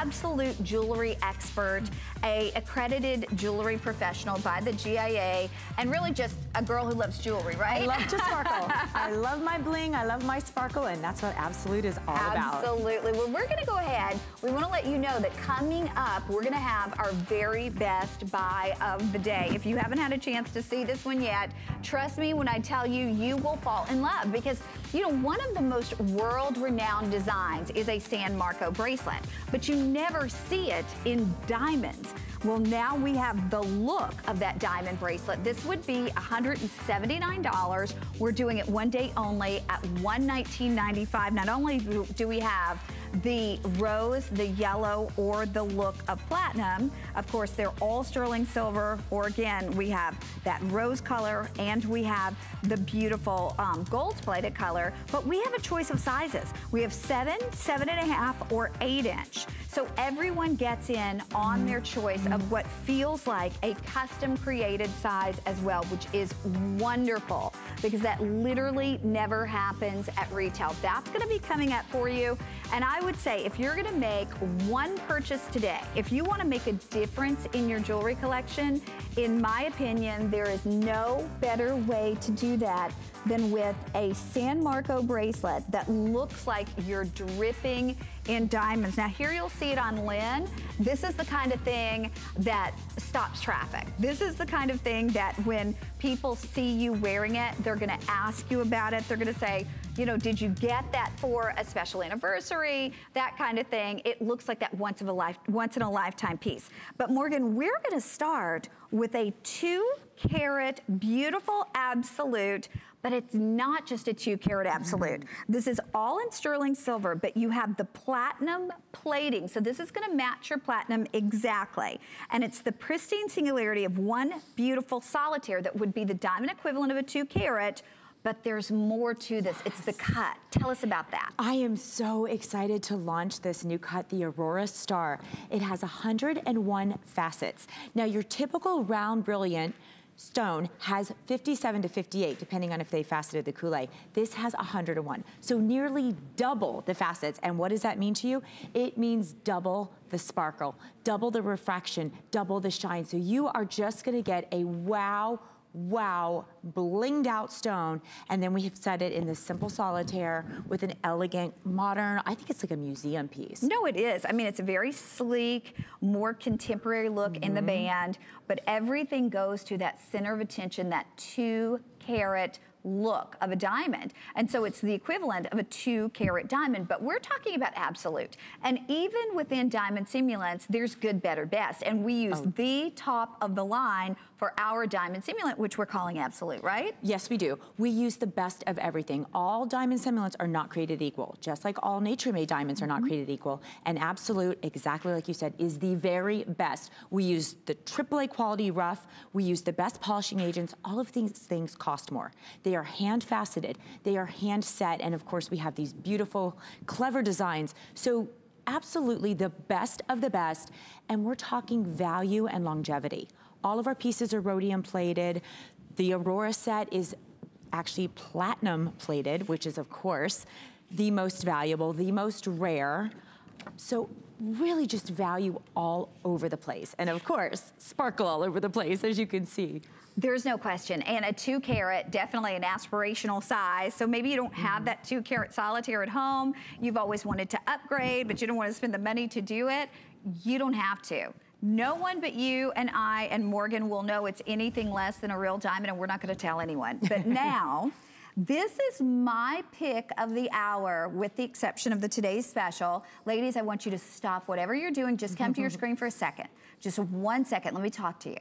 absolute jewelry expert, a accredited jewelry professional by the GIA, and really just a girl who loves jewelry, right? I love to sparkle. I love my bling, I love my sparkle, and that's what Absolute is all about. Absolutely. Well, we're gonna go ahead. We wanna let you know that coming up, we're gonna have our very best buy of the day. If you haven't had a chance to see this one yet, trust me when I tell you, you will fall in love, because you know, one of the most world-renowned designs is a San Marco bracelet, but you never see it in diamonds. Well, now we have the look of that diamond bracelet. This would be $179. We're doing it one day only at $119.95. Not only do we have the rose, the yellow, or the look of platinum. Of course, they're all sterling silver, or again, we have that rose color, and we have the beautiful gold-plated color, but we have a choice of sizes. We have 7, 7.5, or 8-inch. So everyone gets in on their choice of what feels like a custom created size as well, which is wonderful, because that literally never happens at retail. That's gonna be coming up for you. And I would say if you're gonna make one purchase today, if you wanna make a difference in your jewelry collection, in my opinion, there is no better way to do that than with a San Marco bracelet that looks like you're dripping in diamonds. Now here you'll see it on Lynn. This is the kind of thing that stops traffic. This is the kind of thing that when people see you wearing it, they're gonna ask you about it. They're gonna say, you know, did you get that for a special anniversary? That kind of thing. It looks like that once in a lifetime piece. But Morgan, we're gonna start with a 2-carat beautiful absolute, but it's not just a 2-carat absolute. This is all in sterling silver, but you have the platinum plating. So this is gonna match your platinum exactly. And it's the pristine singularity of one beautiful solitaire that would be the diamond equivalent of a 2-carat, but there's more to this. It's the cut. Tell us about that. I am so excited to launch this new cut, the Aurora Star. It has 101 facets. Now your typical round brilliant stone has 57 to 58, depending on if they faceted the coulee. This has 101, so nearly double the facets. And what does that mean to you? It means double the sparkle, double the refraction, double the shine. So you are just gonna get a wow, blinged out stone, and then we have set it in this simple solitaire with an elegant, modern, I think it's like a museum piece. No, it is. I mean, it's a very sleek, more contemporary look in the band, but everything goes to that center of attention, that 2-carat look of a diamond. And so it's the equivalent of a 2-carat diamond, but we're talking about absolute. And even within diamond simulants, there's good, better, best. And we use the top of the line for our diamond simulant, which we're calling absolute, right? Yes, we do. We use the best of everything. All diamond simulants are not created equal, just like all nature-made diamonds are not created equal. And absolute, exactly like you said, is the very best. We use the AAA quality rough, we use the best polishing agents. All of these things cost more. They are hand faceted, they are hand set, and of course we have these beautiful, clever designs. So absolutely the best of the best, and we're talking value and longevity. All of our pieces are rhodium plated. The Aurora set is actually platinum plated, which is of course the most valuable, the most rare. So really just value all over the place. And of course, sparkle all over the place, as you can see. There's no question. And a 2-carat, definitely an aspirational size. So maybe you don't have that 2-carat solitaire at home. You've always wanted to upgrade, but you don't want to spend the money to do it. You don't have to. No one but you and I and Morgan will know it's anything less than a real diamond, and we're not going to tell anyone. But now, this is my pick of the hour, with the exception of the today's special. Ladies, I want you to stop whatever you're doing. Just come to your screen for a second. Just 1 second. Let me talk to you.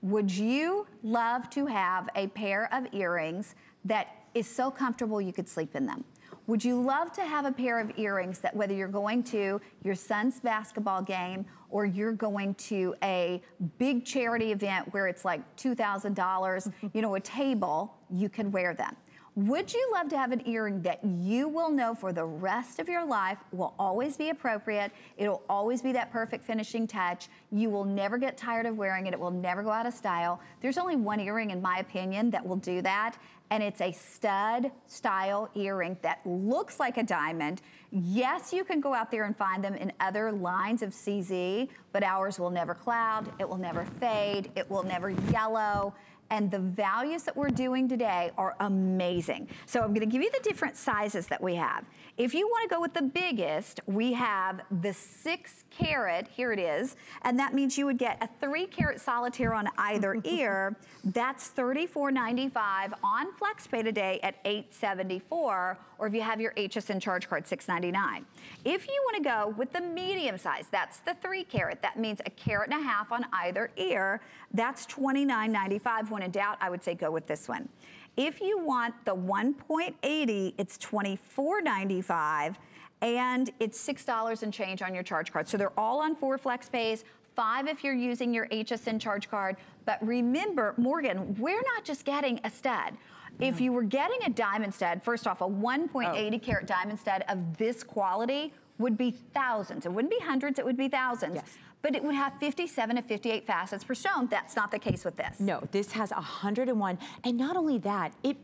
Would you love to have a pair of earrings that is so comfortable you could sleep in them? Would you love to have a pair of earrings that, whether you're going to your son's basketball game or you're going to a big charity event where it's like $2,000, you know, a table, you can wear them? Would you love to have an earring that you will know for the rest of your life will always be appropriate? It'll always be that perfect finishing touch. You will never get tired of wearing it. It will never go out of style. There's only one earring, in my opinion, that will do that. and it's a stud style earring that looks like a diamond. Yes, you can go out there and find them in other lines of CZ, but ours will never cloud, it will never fade, it will never yellow. And the values that we're doing today are amazing. So I'm gonna give you the different sizes that we have. If you wanna go with the biggest, we have the 6 carat, here it is, and that means you would get a 3 carat solitaire on either ear. That's $34.95 on FlexPay today at $874, or if you have your HSN charge card, $699. If you wanna go with the medium size, that's the 3 carat, that means a carat and a half on either ear, that's $29.95. When in doubt, I would say go with this one. If you want the 1.80, it's $24.95, and it's $6 and change on your charge card. So they're all on 4 FlexPays, 5 if you're using your HSN charge card. But remember, Morgan, we're not just getting a stud. If you were getting a diamond stud, first off, a 1.80 carat diamond stud of this quality would be thousands. It wouldn't be hundreds, it would be thousands. Yes. But it would have 57 to 58 facets per stone. That's not the case with this. No, this has 101. And not only that, it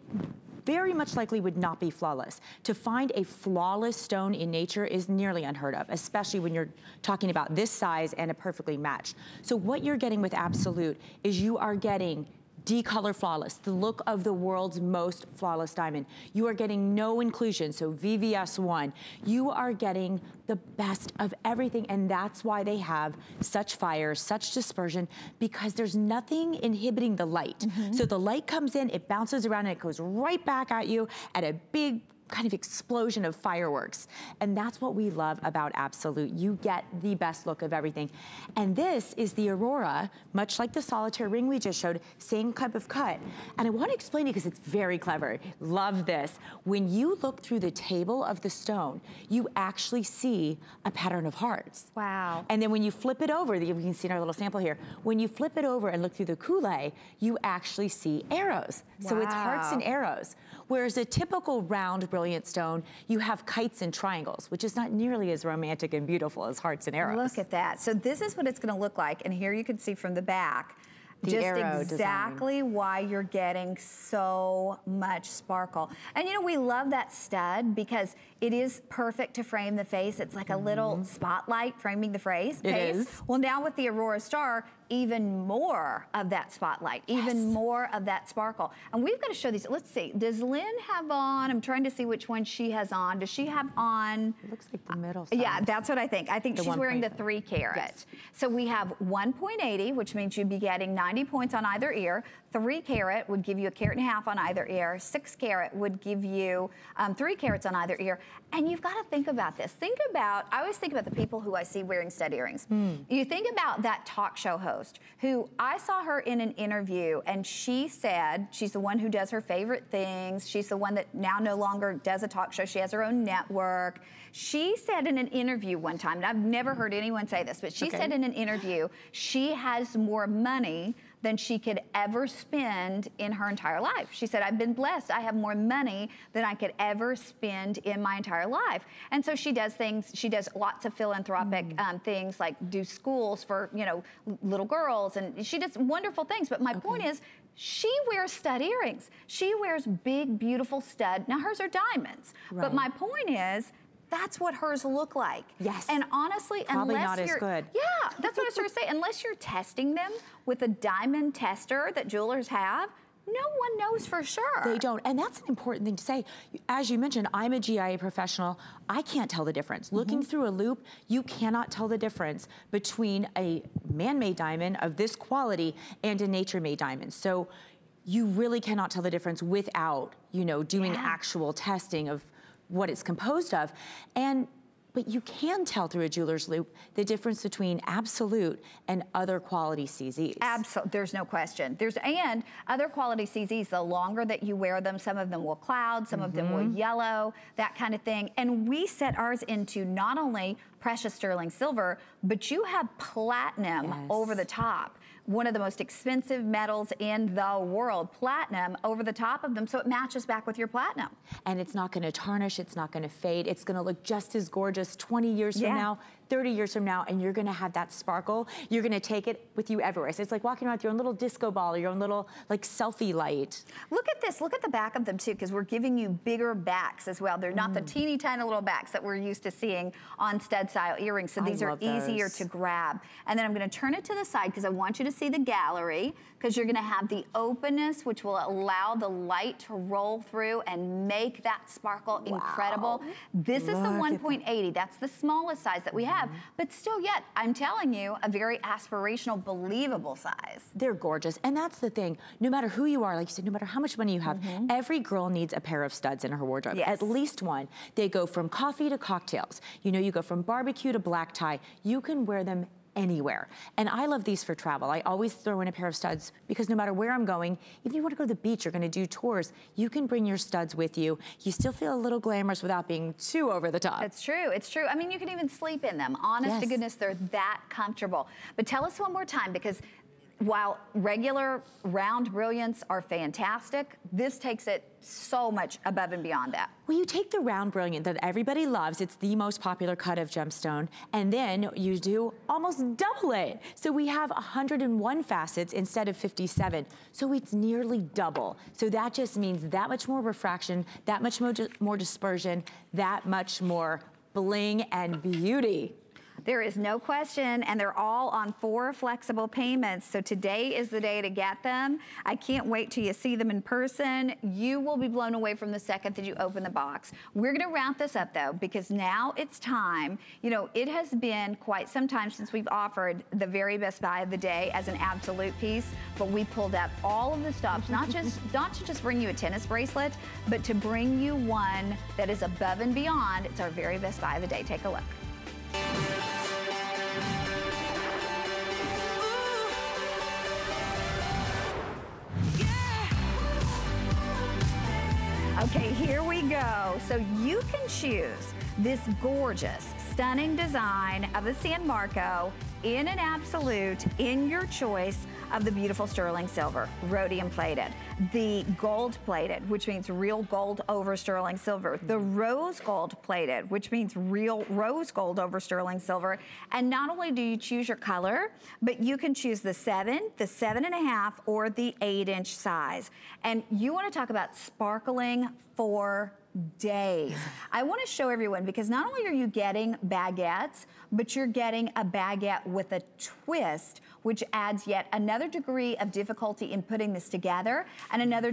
very much likely would not be flawless. To find a flawless stone in nature is nearly unheard of, especially when you're talking about this size and a perfectly matched. So what you're getting with Absolute is you are getting D-Color Flawless, the look of the world's most flawless diamond. You are getting no inclusion, so VVS1. You are getting the best of everything, and that's why they have such fire, such dispersion, because there's nothing inhibiting the light. So the light comes in, it bounces around, and it goes right back at you at a big kind of explosion of fireworks. And that's what we love about Absolute. You get the best look of everything. And this is the Aurora, much like the solitaire ring we just showed, same type of cut. And I want to explain it because it's very clever. Love this. When you look through the table of the stone, you actually see a pattern of hearts. Wow. And then when you flip it over, you can see in our little sample here, when you flip it over and look through the coulee, you actually see arrows. Wow. So it's hearts and arrows. Whereas a typical round brilliant stone, you have kites and triangles, which is not nearly as romantic and beautiful as hearts and arrows. Look at that. So this is what it's gonna look like. And here you can see from the back, just exactly why you're getting so much sparkle. And you know, we love that stud because it is perfect to frame the face. It's like a little spotlight framing the face. It is. Well, now with the Aurora Star, even more of that spotlight, even more of that sparkle. And we've got to show these. Let's see, does Lynn have on, I'm trying to see which one she has on. Does she have on? It looks like the middle side. Yeah, that's what I think. I think she's wearing the 3 carat. Yes. So we have 1.80, which means you'd be getting 90 points on either ear. 3 carat would give you a carat and a half on either ear. 6 carat would give you 3 carats on either ear. And you've got to think about this. Think about, I always think about the people who I see wearing stud earrings. You think about that talk show host who I saw her in an interview, and she said she's the one who does her favorite things. She's the one that now no longer does a talk show. She has her own network. She said in an interview one time, and I've never heard anyone say this, but she said in an interview, she has more money than she could ever spend in her entire life. She said, I've been blessed. I have more money than I could ever spend in my entire life. And so she does things, she does lots of philanthropic things like do schools for, you know, little girls, and she does wonderful things. But my point is, she wears stud earrings. She wears big, beautiful stud. Now hers are diamonds. But my point is, that's what hers look like. Yes. And honestly, probably unless not as good. Yeah, that's what I was trying to say. Unless you're testing them with a diamond tester that jewelers have, no one knows for sure. They don't, and that's an important thing to say. As you mentioned, I'm a GIA professional. I can't tell the difference. Looking through a loop, you cannot tell the difference between a man-made diamond of this quality and a nature-made diamond. So you really cannot tell the difference without, you know, doing actual testing of what it's composed of. But you can tell through a jeweler's loop the difference between Absolute and other quality CZs. Absolutely, there's no question. And other quality CZs, the longer that you wear them, some of them will cloud, some of them will yellow, that kind of thing. And we set ours into not only precious sterling silver, but you have platinum over the top. One of the most expensive metals in the world, platinum, over the top of them, so it matches back with your platinum. And it's not gonna tarnish, it's not gonna fade, it's gonna look just as gorgeous 20 years from now. 30 years from now, and you're gonna have that sparkle. You're gonna take it with you everywhere. So it's like walking around with your own little disco ball or your own little like selfie light. Look at this, look at the back of them too, because we're giving you bigger backs as well. They're not the teeny tiny little backs that we're used to seeing on stud style earrings. So these are easier to grab. And then I'm gonna turn it to the side because I want you to see the gallery, because you're gonna have the openness, which will allow the light to roll through and make that sparkle incredible. This is the 1.80, that's the smallest size that we have, but still yet, I'm telling you, a very aspirational, believable size. They're gorgeous, and that's the thing. No matter who you are, like you said, no matter how much money you have, every girl needs a pair of studs in her wardrobe, at least one. They go from coffee to cocktails. You know, you go from barbecue to black tie. You can wear them anywhere. And I love these for travel. I always throw in a pair of studs because no matter where I'm going, even if you want to go to the beach, you're going to do tours, you can bring your studs with you. You still feel a little glamorous without being too over the top. It's true, it's true. I mean, you can even sleep in them. Honest to goodness, they're that comfortable. But tell us one more time, because while regular round Brilliance are fantastic, this takes it so much above and beyond that. Well, you take the round Brilliant that everybody loves, it's the most popular cut of gemstone, and then you do almost double it. So we have 101 facets instead of 57, so it's nearly double. So that just means that much more refraction, that much more dispersion, that much more bling and beauty. There is no question, and they're all on 4 flexible payments. So today is the day to get them. I can't wait till you see them in person. You will be blown away from the second that you open the box. We're gonna wrap this up though, because now it's time. You know, it has been quite some time since we've offered the very best buy of the day as an absolute piece, but we pulled out all of the stops, not to just bring you a tennis bracelet, but to bring you one that is above and beyond. It's our very best buy of the day. Take a look. Okay, here we go. So you can choose this gorgeous, stunning design of the San Marco in an absolute, in your choice of the beautiful sterling silver, rhodium plated, the gold plated, which means real gold over sterling silver, the rose gold plated, which means real rose gold over sterling silver. And not only do you choose your color, but you can choose the 7, the 7.5, or the 8-inch size. And you want to talk about sparkling for days. I want to show everyone, because not only are you getting baguettes, but you're getting a baguette with a twist, which adds yet another degree of difficulty in putting this together, and another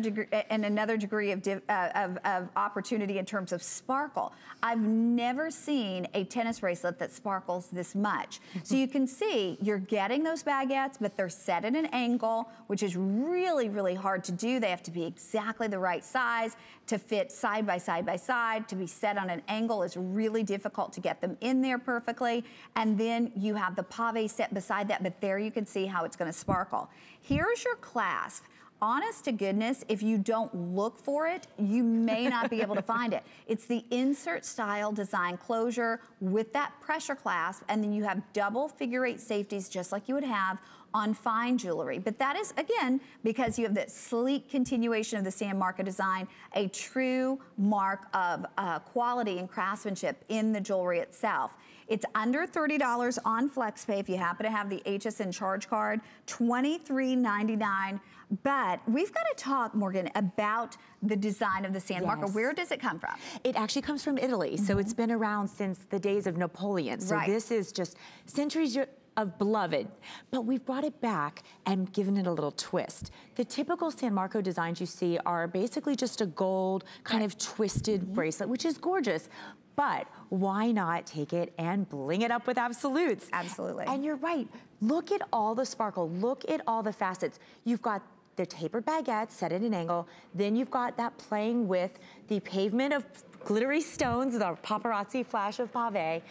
degree of opportunity in terms of sparkle. I've never seen a tennis bracelet that sparkles this much. So you can see you're getting those baguettes, but they're set at an angle, which is really, really hard to do. They have to be exactly the right size to fit side by side by side. To be set on an angle is really difficult to get them in there perfectly. And then you have the pave set beside that, but there you can see how it's gonna sparkle. Here's your clasp. Honest to goodness, if you don't look for it, you may not be able to find it. It's the insert style design closure with that pressure clasp, and then you have double figure-8 safeties just like you would have on fine jewelry. But that is, again, because you have that sleek continuation of the San Marco design, a true mark of quality and craftsmanship in the jewelry itself. It's under $30 on FlexPay if you happen to have the HSN charge card, $23.99. But we've got to talk, Morgan, about the design of the San Marco. Where does it come from? It actually comes from Italy. So it's been around since the days of Napoleon. So this is just centuries of beloved, but we've brought it back and given it a little twist. The typical San Marco designs you see are basically just a gold kind of twisted bracelet, which is gorgeous. But why not take it and bling it up with absolutes? Absolutely. And you're right. Look at all the sparkle. Look at all the facets. You've got the tapered baguette set at an angle. Then you've got that playing with the pavement of glittery stones, the paparazzi flash of pave.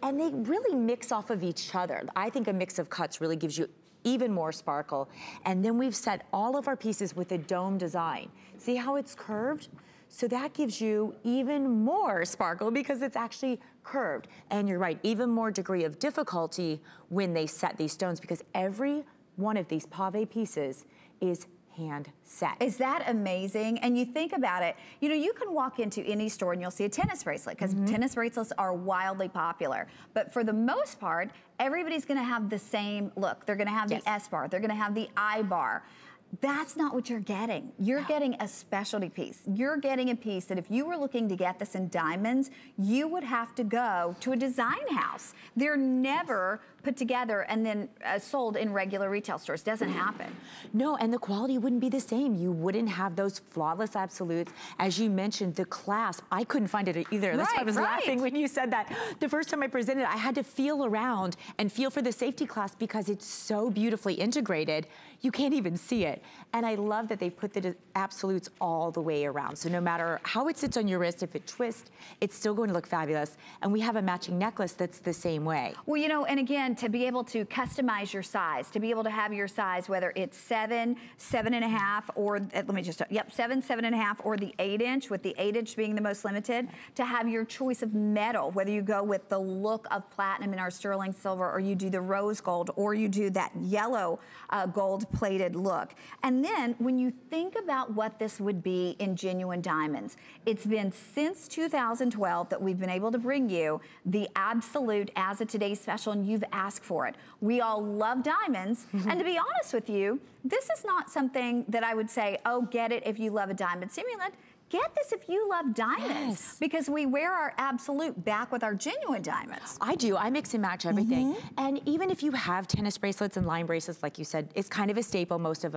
And they really mix off of each other. I think a mix of cuts really gives you even more sparkle. And then we've set all of our pieces with a dome design. See how it's curved? So that gives you even more sparkle because it's actually curved. And you're right, even more degree of difficulty when they set these stones, because every one of these pave pieces is hand set. Is that amazing? And you think about it, you know, you can walk into any store and you'll see a tennis bracelet, because tennis bracelets are wildly popular. But for the most part, everybody's gonna have the same look. They're gonna have the S bar, they're gonna have the I bar. That's not what you're getting. You're getting a specialty piece. You're getting a piece that if you were looking to get this in diamonds, you would have to go to a design house. They're never put together and then sold in regular retail stores. Doesn't happen. No, and the quality wouldn't be the same. You wouldn't have those flawless absolutes. As you mentioned, the clasp, I couldn't find it either. That's why I was laughing when you said that. The first time I presented, I had to feel around and feel for the safety clasp because it's so beautifully integrated, you can't even see it. And I love that they put the absolutes all the way around. So no matter how it sits on your wrist, if it twists, it's still going to look fabulous. And we have a matching necklace that's the same way. Well, you know, and again, to be able to customize your size, to be able to have your size, whether it's 7, 7.5, or let me just, 7, 7.5, or the 8-inch, with the 8-inch being the most limited, to have your choice of metal, whether you go with the look of platinum in our sterling silver, or you do the rose gold, or you do that yellow gold plated look. And then when you think about what this would be in genuine diamonds, it's been since 2012 that we've been able to bring you the absolute as a today's special, and you've asked for it. We all love diamonds, and to be honest with you, this is not something that I would say, oh, get it if you love a diamond simulant. Get this if you love diamonds, because we wear our absolute back with our genuine diamonds. I do, I mix and match everything. And even if you have tennis bracelets and line bracelets, like you said, it's kind of a staple, most of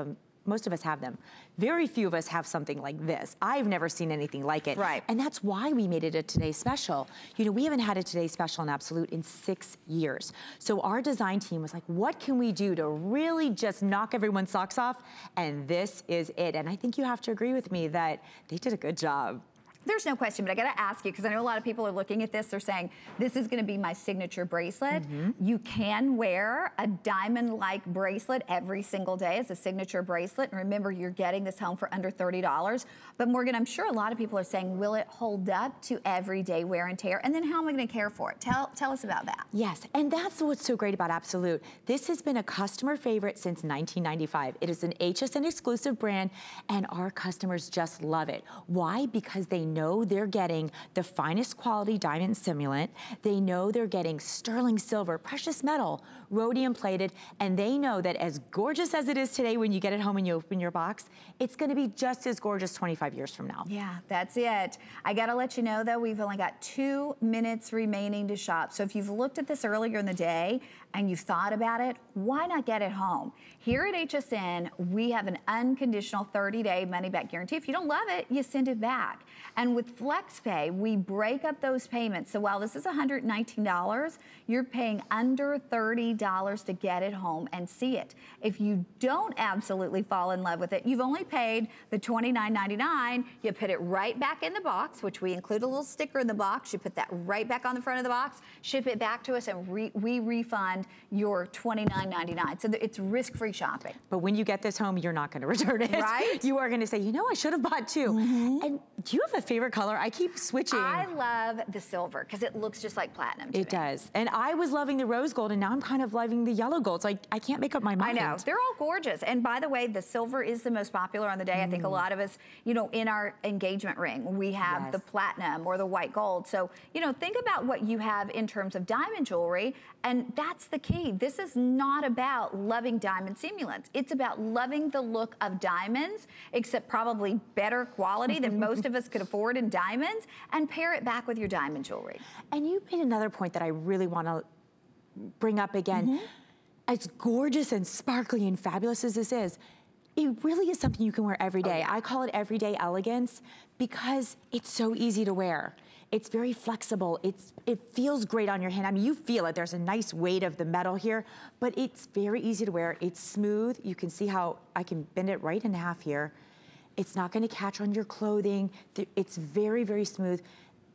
us have them. Very few of us have something like this. I've never seen anything like it. Right. And that's why we made it a Today's Special. You know, we haven't had a Today's Special in Absolute in 6 years. So our design team was like, what can we do to really just knock everyone's socks off? And this is it. And I think you have to agree with me that they did a good job. There's no question, but I gotta ask you, because I know a lot of people are looking at this, they're saying, this is gonna be my signature bracelet. You can wear a diamond-like bracelet every single day as a signature bracelet. And remember, you're getting this home for under $30. But Morgan, I'm sure a lot of people are saying, will it hold up to everyday wear and tear? And then how am I gonna care for it? Tell us about that. Yes, and that's what's so great about Absolute. This has been a customer favorite since 1995. It is an HSN exclusive brand, and our customers just love it. Why? Because they know they're getting the finest quality diamond simulant. They know they're getting sterling silver, precious metal, rhodium plated, and they know that as gorgeous as it is today when you get it home and you open your box, it's gonna be just as gorgeous 25 years from now. Yeah, that's it. I gotta let you know though, we've only got 2 minutes remaining to shop. So if you've looked at this earlier in the day and you've thought about it, why not get it home? Here at HSN, we have an unconditional 30-day money-back guarantee. If you don't love it, you send it back. And with FlexPay, we break up those payments. So while this is $119, you're paying under $30 to get it home and see it. If you don't absolutely fall in love with it, you've only paid the $29.99. You put it right back in the box, which we include a little sticker in the box. You put that right back on the front of the box, ship it back to us, and we refund your $29.99. So it's risk-free shopping. But when you get this home, you're not gonna return it. Right? You are gonna say, you know, I should have bought 2. And do you have a favorite color? I keep switching. I love the silver because it looks just like platinum to me. It does. And I was loving the rose gold, and now I'm kind of loving the yellow gold. So I can't make up my mind. I know. They're all gorgeous. And by the way, the silver is the most popular on the day. I think a lot of us, you know, in our engagement ring, we have the platinum or the white gold. So, you know, think about what you have in terms of diamond jewelry, and that's the key. This is not about loving diamond simulants. It's about loving the look of diamonds, except probably better quality than most of us could afford in diamonds, and pair it back with your diamond jewelry. And you made another point that I really want to bring up again. As gorgeous and sparkly and fabulous as this is, it really is something you can wear every day. I call it everyday elegance because it's so easy to wear. It's very flexible. It feels great on your hand. I mean, you feel it. There's a nice weight of the metal here, but it's very easy to wear. It's smooth. You can see how I can bend it right in half here. It's not going to catch on your clothing. It's very, very smooth.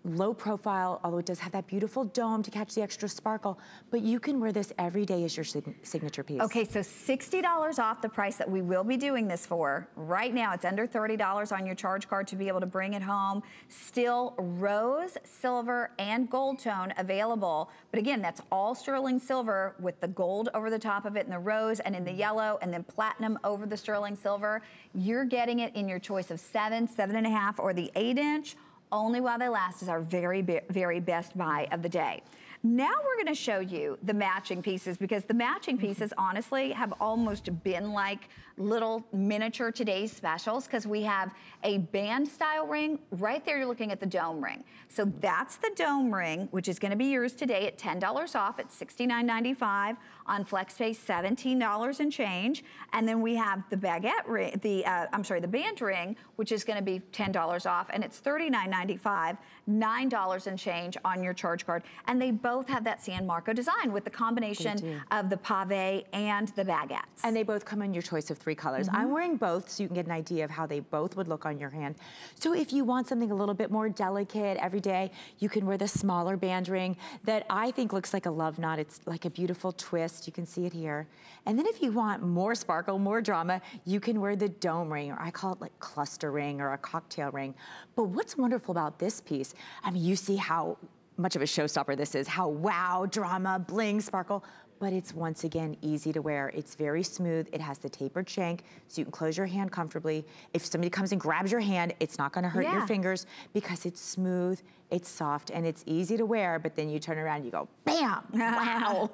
low profile, although it does have that beautiful dome to catch the extra sparkle, but you can wear this every day as your signature piece. Okay, so $60 off the price that we will be doing this for. Right now, it's under $30 on your charge card to be able to bring it home. Still rose, silver, and gold tone available. But again, that's all sterling silver with the gold over the top of it and the rose and in the yellow and then platinum over the sterling silver. You're getting it in your choice of 7, 7.5, or the 8-inch. Only while they last is our very best buy of the day. Now we're gonna show you the matching pieces, because the matching pieces honestly have almost been like little miniature today's specials, because we have a band style ring. Right there you're looking at the dome ring. So that's the dome ring, which is gonna be yours today at $10 off at $69.95. On FlexPay, $17 and change. And then we have the baguette ring, the band ring, which is gonna be $10 off, and it's $39.95, $9 and change on your charge card. And they both have that San Marco design with the combination of the pave and the baguettes. And they both come in your choice of 3 colors. I'm wearing both so you can get an idea of how they both would look on your hand. So if you want something a little bit more delicate every day, you can wear the smaller band ring that I think looks like a love knot. It's like a beautiful twist. You can see it here. And then if you want more sparkle, more drama, you can wear the dome ring, or I call it like cluster ring or a cocktail ring. But what's wonderful about this piece, I mean, you see how much of a showstopper this is, how wow, drama, bling, sparkle, but it's once again easy to wear. It's very smooth. It has the tapered shank, so you can close your hand comfortably. If somebody comes and grabs your hand, it's not gonna hurt your fingers, because it's smooth, it's soft, and it's easy to wear, but then you turn around and you go, bam, wow.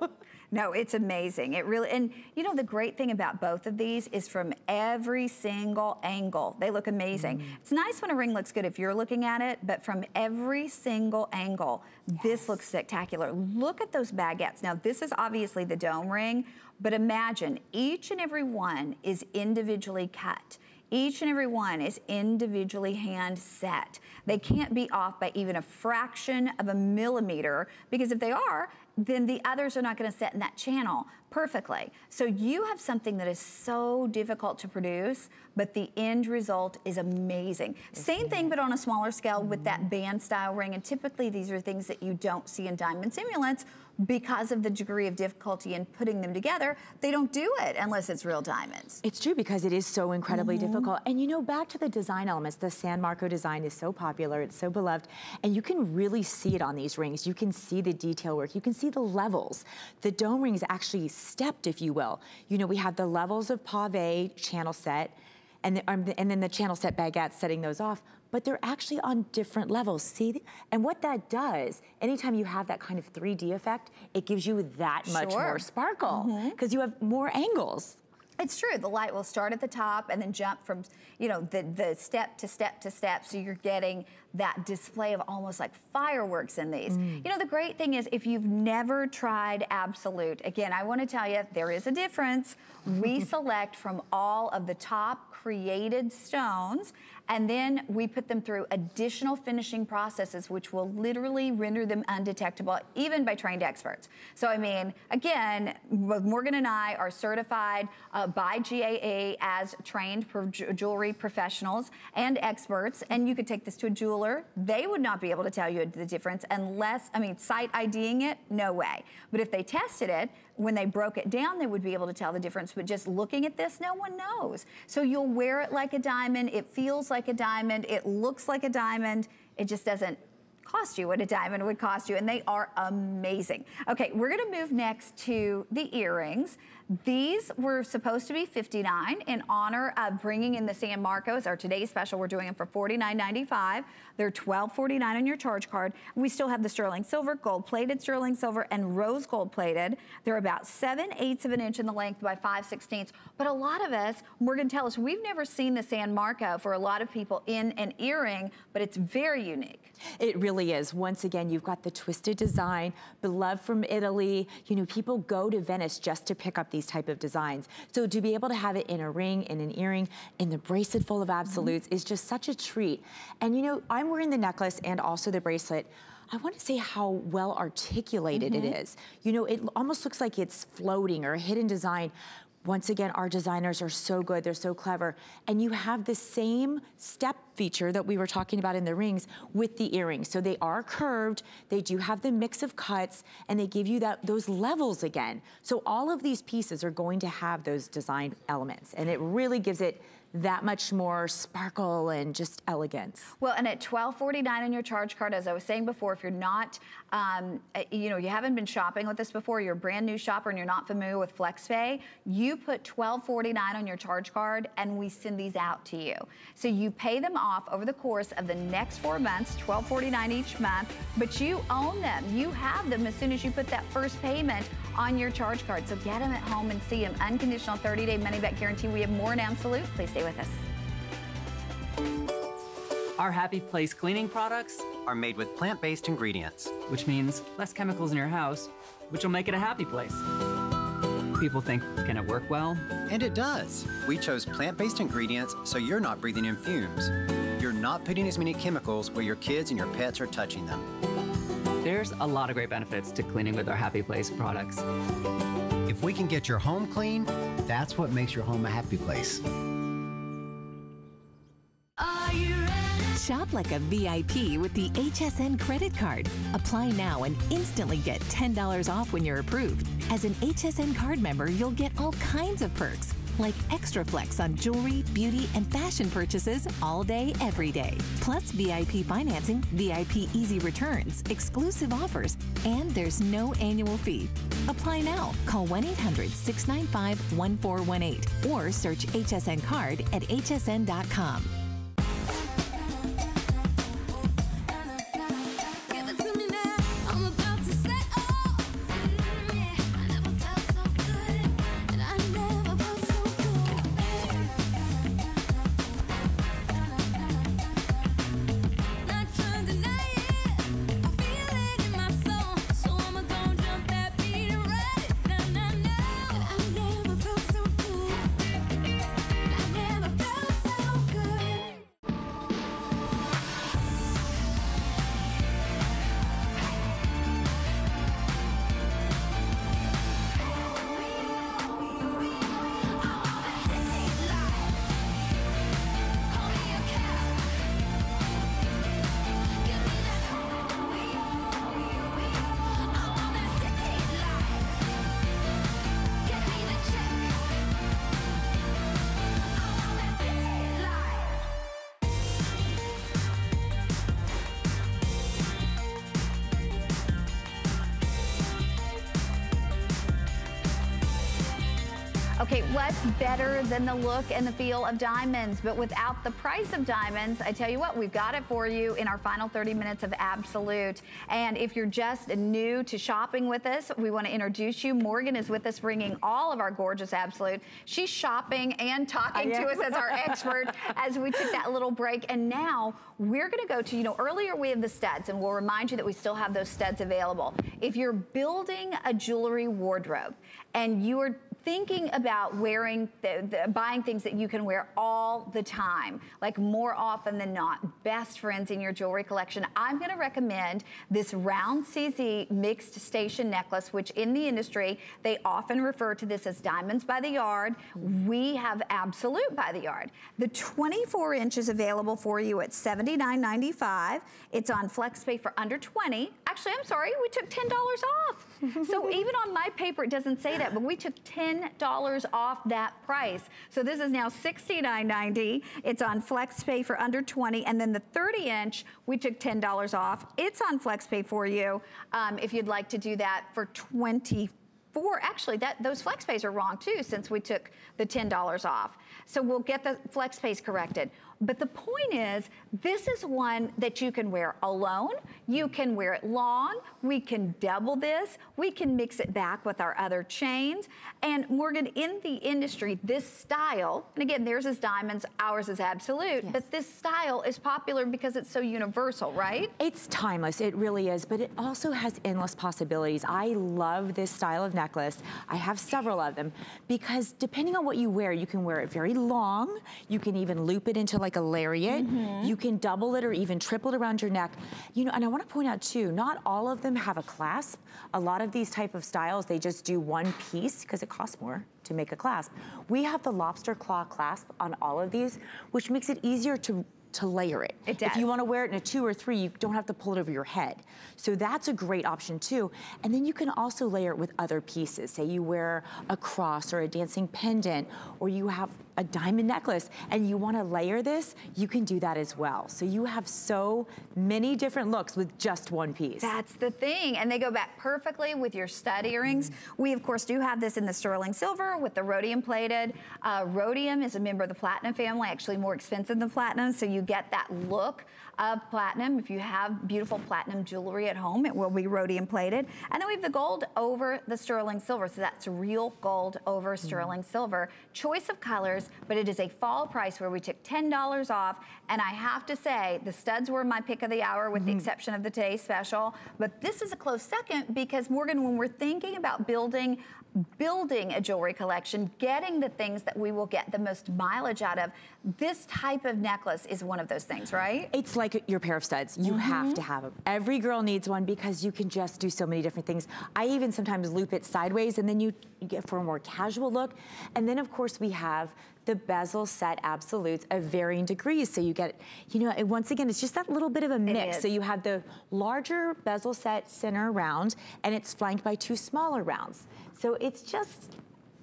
No, it's amazing. It really, and you know, the great thing about both of these is from every single angle, they look amazing. It's nice when a ring looks good if you're looking at it, but from every single angle, this looks spectacular. Look at those baguettes. Now, this is obviously the dome ring, but imagine each and every one is individually cut. Each and every one is individually hand set. They can't be off by even a fraction of a millimeter, because if they are, then the others are not gonna set in that channel perfectly. So you have something that is so difficult to produce, but the end result is amazing. Same thing, but on a smaller scale with that band style ring. And typically these are things that you don't see in diamond simulants because of the degree of difficulty in putting them together. They don't do it unless it's real diamonds. It's true, because it is so incredibly difficult. And you know, back to the design elements, the San Marco design is so popular, it's so beloved, and you can really see it on these rings. You can see the detail work, you can see the levels. The dome ring is actually stepped, if you will. You know, we have the levels of pave channel set, and then the channel set baguettes setting those off, but they're actually on different levels, see? And what that does, anytime you have that kind of 3D effect, it gives you that much more sparkle, because you have more angles. It's true, the light will start at the top and then jump from, you know, the step to step to step, so you're getting that display of almost like fireworks in these. You know, the great thing is, if you've never tried Absolute, again, I wanna tell you, there is a difference. We select from all of the top created stones, and then we put them through additional finishing processes, which will literally render them undetectable, even by trained experts. So I mean, again, both Morgan and I are certified by GAA as trained jewelry professionals and experts, and you could take this to a jeweler. They would not be able to tell you the difference unless, I mean, sight IDing it, no way. But if they tested it, when they broke it down, they would be able to tell the difference, but just looking at this, no one knows. So you'll wear it like a diamond, it feels like a diamond, it looks like a diamond, it just doesn't cost you what a diamond would cost you, and they are amazing. Okay, we're gonna move next to the earrings. These were supposed to be $59 in honor of bringing in the San Marcos. Our today's special, we're doing them for $49.95. They're $12.49 on your charge card. We still have the sterling silver, gold-plated sterling silver, and rose gold-plated. They're about 7/8 of an inch in the length by 5/16. But a lot of us, Morgan, tell us, we've never seen the San Marco for a lot of people in an earring, but it's very unique. It really is. Once again, you've got the twisted design, beloved from Italy. You know, people go to Venice just to pick up these type of designs. So to be able to have it in a ring, in an earring, in the bracelet full of absolutes is just such a treat. And you know, I'm wearing the necklace and also the bracelet. I want to say how well articulated it is. You know, it almost looks like it's floating or a hidden design. Once again, our designers are so good, they're so clever. And you have the same step feature that we were talking about in the rings with the earrings. So they are curved, they do have the mix of cuts, and they give you those levels again. So all of these pieces are going to have those design elements, and it really gives it that much more sparkle and just elegance. Well, and at $12.49 on your charge card, as I was saying before, if you're not, you know, you haven't been shopping with us before, you're a brand new shopper and you're not familiar with FlexPay, you put $12.49 on your charge card and we send these out to you. So you pay them off over the course of the next 4 months, $12.49 each month, but you own them. You have them as soon as you put that first payment on your charge card. So get them at home and see them. Unconditional 30-day money-back guarantee. We have more in Absolute. Please stay with us. Our Happy Place cleaning products are made with plant-based ingredients, which means less chemicals in your house, which will make it a happy place. People think, can it work well? and it does. We chose plant-based ingredients so you're not breathing in fumes. You're not putting as many chemicals where your kids and your pets are touching them. There's a lot of great benefits to cleaning with our Happy Place products. If we can get your home clean, that's what makes your home a happy place. Shop like a VIP with the HSN credit card. Apply now and instantly get $10 off when you're approved. As an HSN card member, you'll get all kinds of perks, like extra flex on jewelry, beauty, and fashion purchases all day, every day. Plus VIP financing, VIP easy returns, exclusive offers, and there's no annual fee. Apply now. Call 1-800-695-1418 or search HSN card at hsn.com. Okay, what's better than the look and the feel of diamonds, but without the price of diamonds? I tell you what, we've got it for you in our final 30 minutes of Absolute. And if you're just new to shopping with us, we want to introduce you. Morgan is with us bringing all of our gorgeous Absolute. She's shopping and talking to us as our expert as we took that little break. And now we're going to go to, you know, earlier we have the studs, and we'll remind you that we still have those studs available. If you're building a jewelry wardrobe and you are thinking about wearing, buying things that you can wear all the time, like more often than not, best friends in your jewelry collection, I'm gonna recommend this round CZ mixed station necklace, which in the industry, they often refer to this as diamonds by the yard. We have Absolute by the yard. The 24 inch is available for you at $79.95. It's on FlexPay for under $20. Actually, I'm sorry, we took $10 off. So even on my paper, it doesn't say that, but we took $10 off that price. So this is now $69.90. It's on FlexPay for under $20. And then the 30 inch, we took $10 off. It's on FlexPay for you if you'd like to do that for $24. Actually, those FlexPays are wrong too, since we took the $10 off. So we'll get the FlexPays corrected. But the point is, this is one that you can wear alone. You can wear it long. We can double this. We can mix it back with our other chains. And Morgan, in the industry, this style, and again, theirs is diamonds, ours is Absolute, yes, but this style is popular because it's so universal, right? It's timeless, it really is, but it also has endless possibilities. I love this style of necklace. I have several of them because depending on what you wear, you can wear it very long. You can even loop it into like a lariat. You can double it or even triple it around your neck. You know, and I want to point out too, not all of them have a clasp. A lot of these type of styles, they just do one piece because it costs more to make a clasp. We have the lobster claw clasp on all of these, which makes it easier to to layer it. It does. If you want to wear it in a 2 or 3, you don't have to pull it over your head. So that's a great option too. And then you can also layer it with other pieces. Say you wear a cross or a dancing pendant, or you have a diamond necklace and you want to layer this, you can do that as well. So you have so many different looks with just one piece. That's the thing, and they go back perfectly with your stud earrings. We of course do have this in the sterling silver with the rhodium plated. Rhodium is a member of the platinum family, actually more expensive than platinum, so you get that look of platinum. If you have beautiful platinum jewelry at home, it will be rhodium plated. And then we have the gold over the sterling silver, so that's real gold over sterling silver. Choice of colors, but it is a fall price where we took $10 off, and I have to say, the studs were my pick of the hour with the exception of the today's special, but this is a close second because, Morgan, when we're thinking about building a jewelry collection, getting the things that we will get the most mileage out of, this type of necklace is one of those things, right? It's like your pair of studs. You have to have them. Every girl needs one because you can just do so many different things. I even sometimes loop it sideways, and then you get for a more casual look. And then of course we have the bezel set absolutes of varying degrees. So you get, you know, and once again, it's just that little bit of a mix. So you have the larger bezel set center round, and it's flanked by 2 smaller rounds. So it's just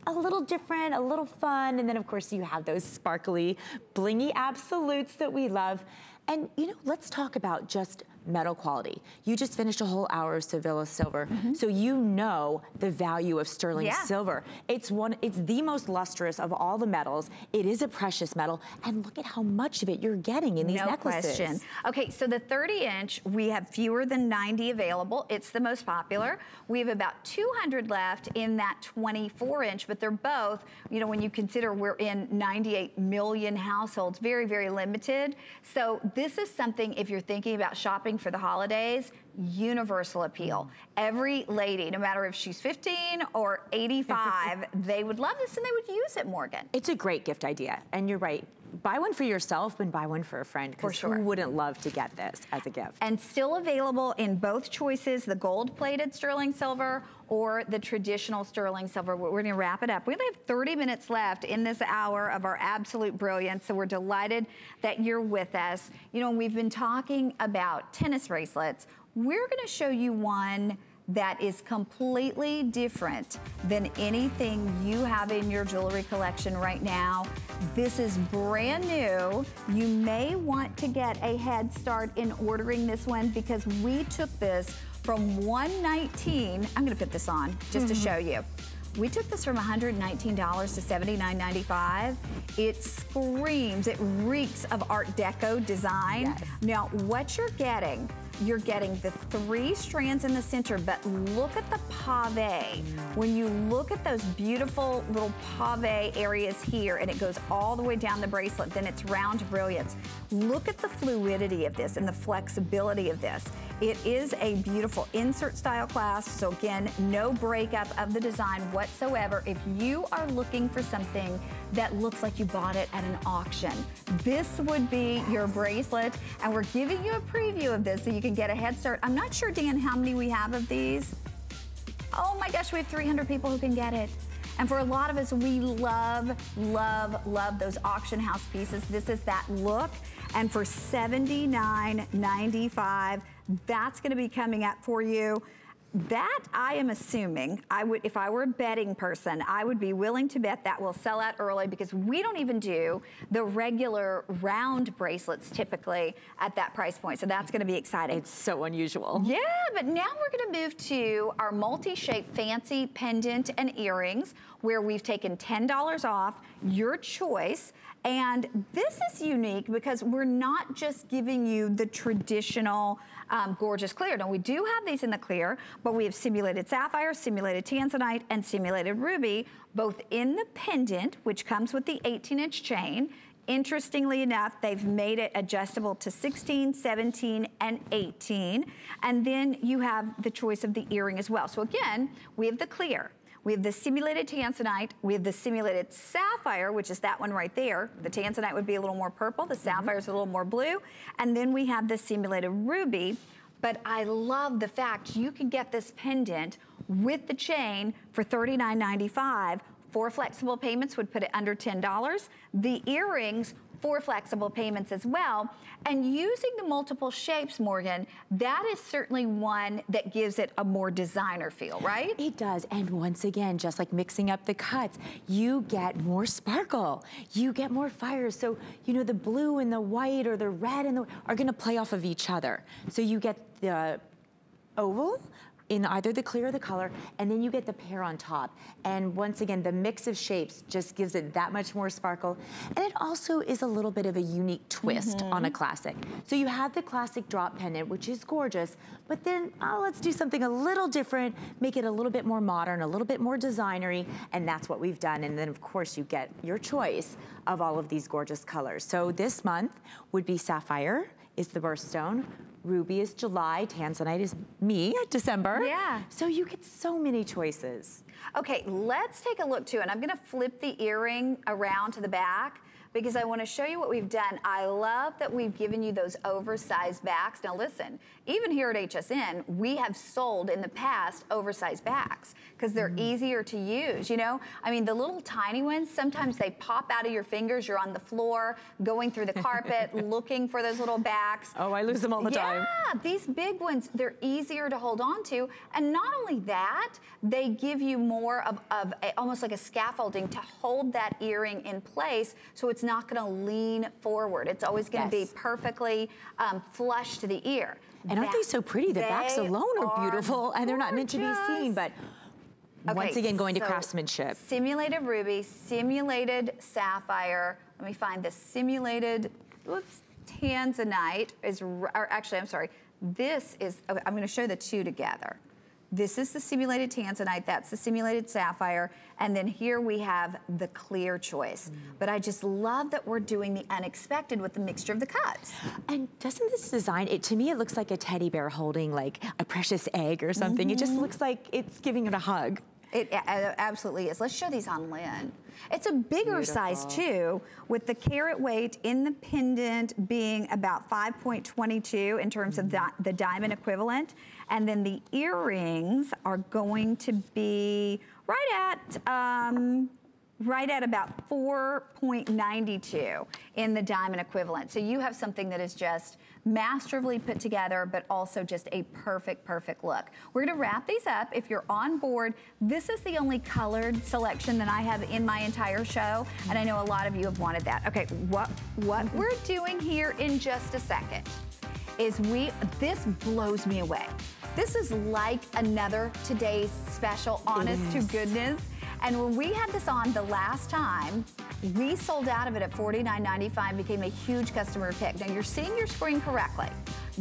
a little different, a little fun. And then of course you have those sparkly, blingy absolutes that we love. And you know, let's talk about just metal quality. You just finished a whole hour of Sevilla silver, so you know the value of sterling silver. It's the most lustrous of all the metals. It is a precious metal, and look at how much of it you're getting in these necklaces. No question. Okay, so the 30-inch, we have fewer than 90 available. It's the most popular. We have about 200 left in that 24-inch, but they're both, you know, when you consider we're in 98 million households, very, very limited. So this is something, if you're thinking about shopping for the holidays, universal appeal. Every lady, no matter if she's 15 or 85, they would love this and they would use it, Morgan. It's a great gift idea, and you're right. Buy one for yourself and buy one for a friend, because who wouldn't love to get this as a gift? And still available in both choices, the gold-plated sterling silver or the traditional sterling silver. We're gonna wrap it up. We only have 30 minutes left in this hour of our absolute brilliance, so we're delighted that you're with us. You know, we've been talking about tennis bracelets. We're gonna show you one that is completely different than anything you have in your jewelry collection right now. This is brand new. You may want to get a head start in ordering this one because we took this from $119. I'm gonna put this on just to show you. We took this from $119 to $79.95. It screams, it reeks of Art Deco design. Yes. Now, what you're getting the 3 strands in the center, but look at the pave. When you look at those beautiful little pave areas here, and it goes all the way down the bracelet, then it's round to brilliance. Look at the fluidity of this and the flexibility of this. It is a beautiful insert style clasp, so again, no breakup of the design whatsoever. If you are looking for something that looks like you bought it at an auction, this would be your bracelet, and we're giving you a preview of this so you can get a head start. I'm not sure, Dan, how many we have of these. Oh my gosh, we have 300 people who can get it. And for a lot of us, we love, love, love those auction house pieces. This is that look. And for $79.95, that's gonna be coming up for you. That, I am assuming, if I were a betting person, I would be willing to bet that will sell out early because we don't even do the regular round bracelets typically at that price point. So that's gonna be exciting. It's so unusual. Yeah, but now we're gonna move to our multi-shaped fancy pendant and earrings where we've taken $10 off, your choice. And this is unique because we're not just giving you the traditional gorgeous clear. Now, we do have these in the clear, but we have simulated sapphire, simulated tanzanite, and simulated ruby, both in the pendant, which comes with the 18-inch chain. Interestingly enough, they've made it adjustable to 16, 17, and 18. And then you have the choice of the earring as well. So again, we have the clear. We have the simulated tanzanite, we have the simulated sapphire, which is that one right there. The tanzanite would be a little more purple, the sapphire is a little more blue, and then we have the simulated ruby. But I love the fact you can get this pendant with the chain for $39.95. 4 flexible payments would put it under $10. The earrings for flexible payments as well. And using the multiple shapes, Morgan, that is certainly one that gives it a more designer feel, right? It does, and once again, just like mixing up the cuts, you get more sparkle, you get more fire. So, you know, the blue and the white or the red and the are gonna play off of each other. So you get the oval in either the clear or the color, and then you get the pear on top. And once again, the mix of shapes just gives it that much more sparkle. And it also is a little bit of a unique twist on a classic. So you have the classic drop pendant, which is gorgeous, but then let's do something a little different, make it a little bit more modern, a little bit more designery, and that's what we've done. And then of course you get your choice of all of these gorgeous colors. So this month would be Sapphire is the birthstone. Ruby is July, Tanzanite is me, December. Yeah. So you get so many choices. Okay, let's take a look too, and I'm gonna flip the earring around to the back because I wanna show you what we've done. I love that we've given you those oversized backs. Now listen, even here at HSN, we have sold in the past oversized backs because they're easier to use, you know? I mean, the little tiny ones, sometimes they pop out of your fingers, you're on the floor, going through the carpet, looking for those little backs. Oh, I lose them all the time. Yeah, these big ones, they're easier to hold on to. And not only that, they give you more of almost like a scaffolding to hold that earring in place so it's not gonna lean forward. It's always gonna be perfectly flush to the ear. And aren't they so pretty? The backs alone are beautiful and they're not meant to be seen, but once again, going to craftsmanship. Simulated ruby, simulated sapphire. Let me find the simulated, tanzanite is, or actually, I'm sorry. This is, I'm gonna show the two together. This is the simulated tanzanite, that's the simulated sapphire, and then here we have the clear choice. But I just love that we're doing the unexpected with the mixture of the cuts. And doesn't this design, to me it looks like a teddy bear holding like a precious egg or something. It just looks like it's giving it a hug. It absolutely is. Let's show these on Lynn. It's a bigger size too, with the carat weight in the pendant being about 5.22 in terms of the diamond equivalent. And then the earrings are going to be right at about 4.92 in the diamond equivalent. So you have something that is just masterfully put together, but also just a perfect, perfect look. We're gonna wrap these up. If you're on board, this is the only colored selection that I have in my entire show, and I know a lot of you have wanted that. Okay, what we're doing here in just a second is this blows me away. This is like another Today's Special, honest to goodness. And when we had this on the last time, we sold out of it at $49.95, became a huge customer pick. Now you're seeing your screen correctly.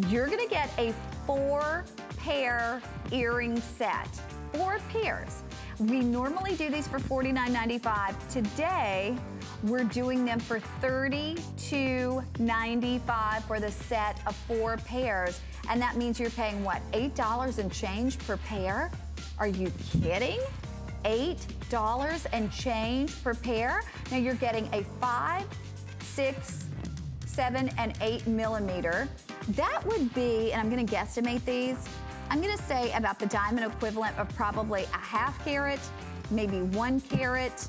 You're gonna get a 4-pair earring set, 4 pairs. We normally do these for $49.95. Today, we're doing them for $32.95 for the set of 4 pairs. And that means you're paying what, $8 and change per pair? Are you kidding? $8 and change per pair. Now you're getting a 5, 6, 7, and 8 millimeter. That would be, and I'm gonna guesstimate these, I'm gonna say about the diamond equivalent of probably a 1/2 carat, maybe 1 carat,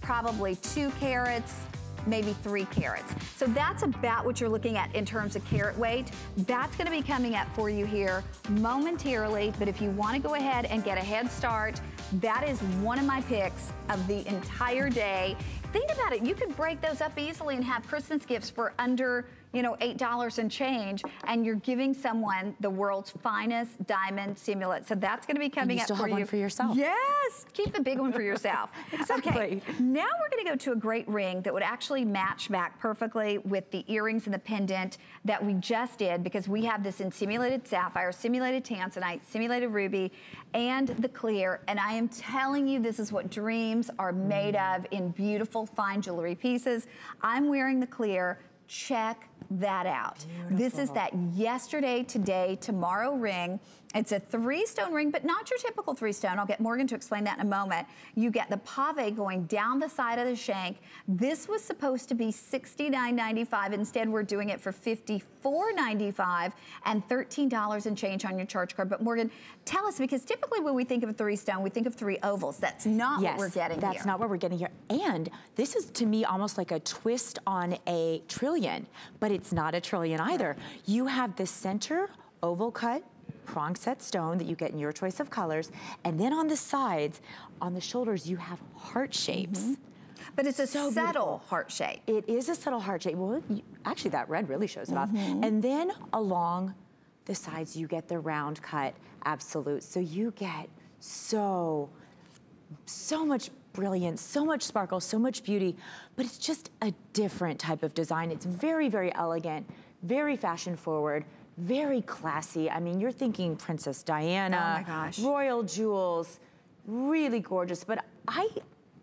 probably 2 carats, maybe 3 carats. So that's about what you're looking at in terms of carat weight. That's gonna be coming up for you here momentarily, but if you wanna go ahead and get a head start, that is one of my picks of the entire day. Think about it, you could break those up easily and have Christmas gifts for under, $8 and change, and you're giving someone the world's finest diamond simulant. So that's gonna be coming up for you. And you still have one for yourself. Yes, keep the big one for yourself. Exactly. Okay, now we're gonna go to a great ring that would actually match back perfectly with the earrings and the pendant that we just did, because we have this in simulated sapphire, simulated tanzanite, simulated ruby, and the clear. And I am telling you, this is what dreams are made of in beautiful fine jewelry pieces. I'm wearing the clear. Check that out. Beautiful. This is that yesterday, today, tomorrow ring. It's a 3-stone ring, but not your typical 3-stone. I'll get Morgan to explain that in a moment. You get the pave going down the side of the shank. This was supposed to be $69.95. Instead, we're doing it for $54.95 and $13 and change on your charge card. But Morgan, tell us, because typically when we think of a 3-stone, we think of 3 ovals. That's not what we're getting here. That's not what we're getting here. And this is, to me, almost like a twist on a trillion, but it's not a trillion either. You have the center oval cut prong set stone that you get in your choice of colors, and then on the sides, on the shoulders, you have heart shapes. But it's a subtle heart shape. It is a subtle heart shape. Well, actually, that red really shows it off. And then along the sides, you get the round cut absolute. So you get so much brilliance, so much sparkle, so much beauty, but it's just a different type of design. It's very, very elegant, very fashion forward, very classy. I mean, you're thinking Princess Diana, oh my gosh, royal jewels, really gorgeous. But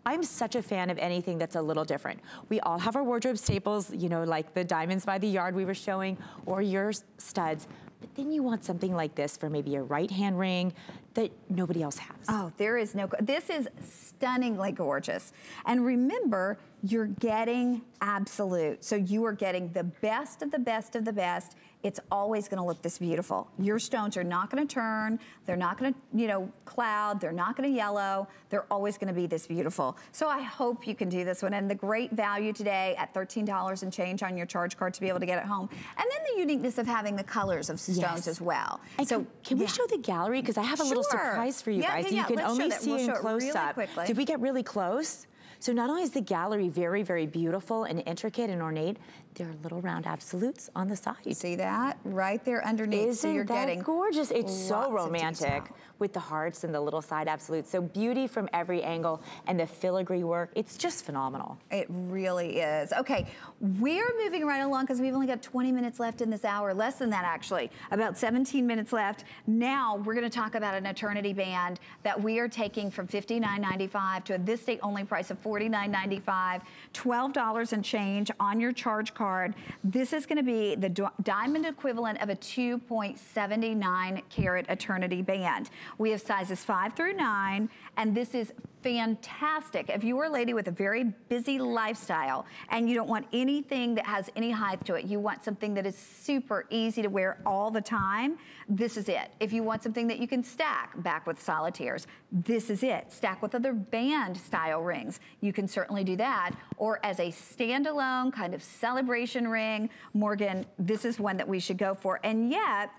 I'm such a fan of anything that's a little different. We all have our wardrobe staples, you know, like the diamonds by the yard we were showing, or your studs. But then you want something like this for maybe a right-hand ring that nobody else has. Oh, there is no, this is stunningly gorgeous. And remember, you're getting absolute. So you are getting the best of the best of the best. It's always gonna look this beautiful. Your stones are not gonna turn, they're not gonna, you know, cloud, they're not gonna yellow, they're always gonna be this beautiful. So I hope you can do this one. And the great value today at $13 and change on your charge card to be able to get it home. And then the uniqueness of having the colors of stones as well. And so can we show the gallery? Because I have a little surprise for you guys. You can only see in close up. So if we get really close, so not only is the gallery very, very beautiful and intricate and ornate, there are little round absolutes on the side. See that? Right there underneath. Isn't so you're that getting gorgeous? It's so romantic with the hearts and the little side absolutes. So beauty from every angle and the filigree work, it's just phenomenal. It really is. Okay, we're moving right along because we've only got 20 minutes left in this hour, less than that actually, about 17 minutes left. Now we're gonna talk about an eternity band that we are taking from $59.95 to a this date only price of $49.95, $12 and change on your charge card. This is gonna be the diamond equivalent of a 2.79 carat eternity band. We have sizes 5 through 9, and this is fantastic. If you are a lady with a very busy lifestyle and you don't want anything that has any height to it, you want something that is super easy to wear all the time, this is it. If you want something that you can stack back with solitaires, this is it. Stack with other band style rings, you can certainly do that. Or as a standalone kind of celebration ring, Morgan, this is one that we should go for. And yet,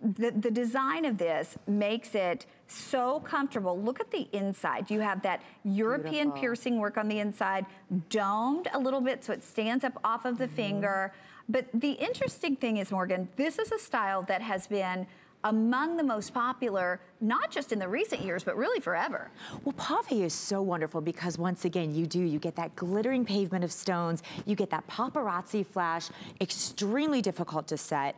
the design of this makes it so comfortable. Look at the inside. You have that European piercing work on the inside, domed a little bit so it stands up off of the finger. But the interesting thing is, Morgan, this is a style that has been among the most popular, not just in the recent years, but really forever. Well, pave is so wonderful because once again, you get that glittering pavement of stones, you get that paparazzi flash, extremely difficult to set,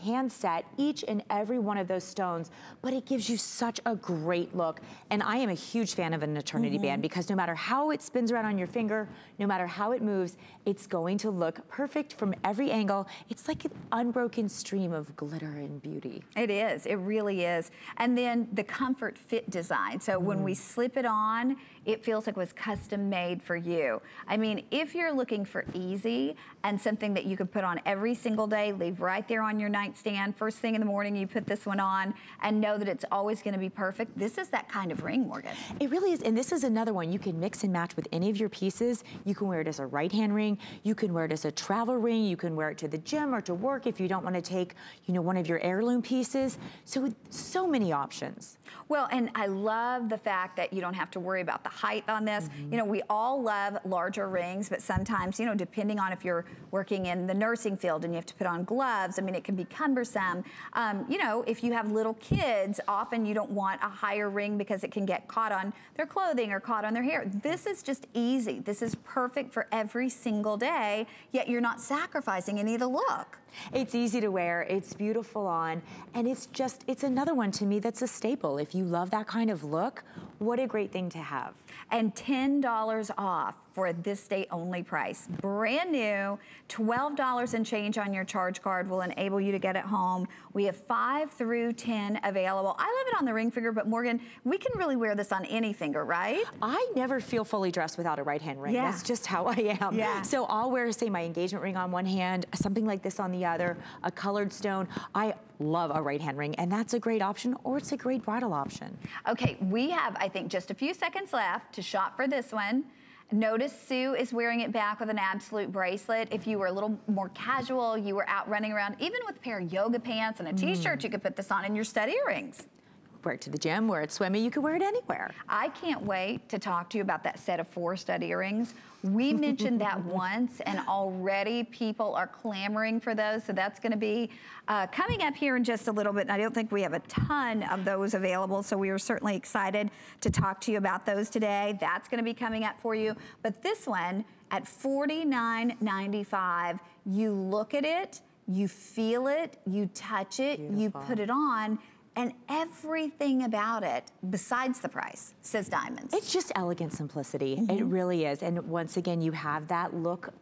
hand set each and every one of those stones, but it gives you such a great look. And I am a huge fan of an eternity band because no matter how it spins around on your finger, no matter how it moves, it's going to look perfect from every angle. It's like an unbroken stream of glitter and beauty. It is, it really is. And then the comfort fit design. So when we slip it on, it feels like it was custom made for you. I mean, if you're looking for easy and something that you could put on every single day, leave right there on your nightstand, first thing in the morning you put this one on and know that it's always gonna be perfect. This is that kind of ring, Morgan. It really is, and this is another one. You can mix and match with any of your pieces. You can wear it as a right-hand ring, you can wear it as a travel ring, you can wear it to the gym or to work if you don't wanna take, you know, one of your heirloom pieces. So many options. Well, and I love the fact that you don't have to worry about the height on this. You know, we all love larger rings, but sometimes, you know, depending on if you're working in the nursing field and you have to put on gloves, I mean, it can be cumbersome. You know, if you have little kids, often you don't want a higher ring because it can get caught on their clothing or caught on their hair. This is just easy. This is perfect for every single day, yet you're not sacrificing any of the look. It's easy to wear, it's beautiful on, and it's another one to me that's a staple. If you love that kind of look, what a great thing to have. And $10 off for this day only price. Brand new, $12 and change on your charge card will enable you to get it home. We have 5 through 10 available. I love it on the ring finger, but Morgan, we can really wear this on any finger, right? I never feel fully dressed without a right hand ring. Yeah. That's just how I am. Yeah. So I'll wear, say, my engagement ring on one hand, something like this on the other, a colored stone. I love a right hand ring, and that's a great option, or it's a great bridal option. Okay, we have, I think, just a few seconds left to shop for this one. Notice Sue is wearing it back with an absolute bracelet. If you were a little more casual, you were out running around, even with a pair of yoga pants and a t-shirt, you could put this on in your stud earrings. Wear it to the gym, wear it swimming, you could wear it anywhere. I can't wait to talk to you about that set of 4 stud earrings. We mentioned that once, and already people are clamoring for those, so that's gonna be coming up here in just a little bit, and I don't think we have a ton of those available, so we are certainly excited to talk to you about those today. That's gonna be coming up for you, but this one at $49.95, you look at it, you feel it, you touch it, you put it on, and everything about it, besides the price, says diamonds. It's just elegant simplicity. It really is. And once again, you have that look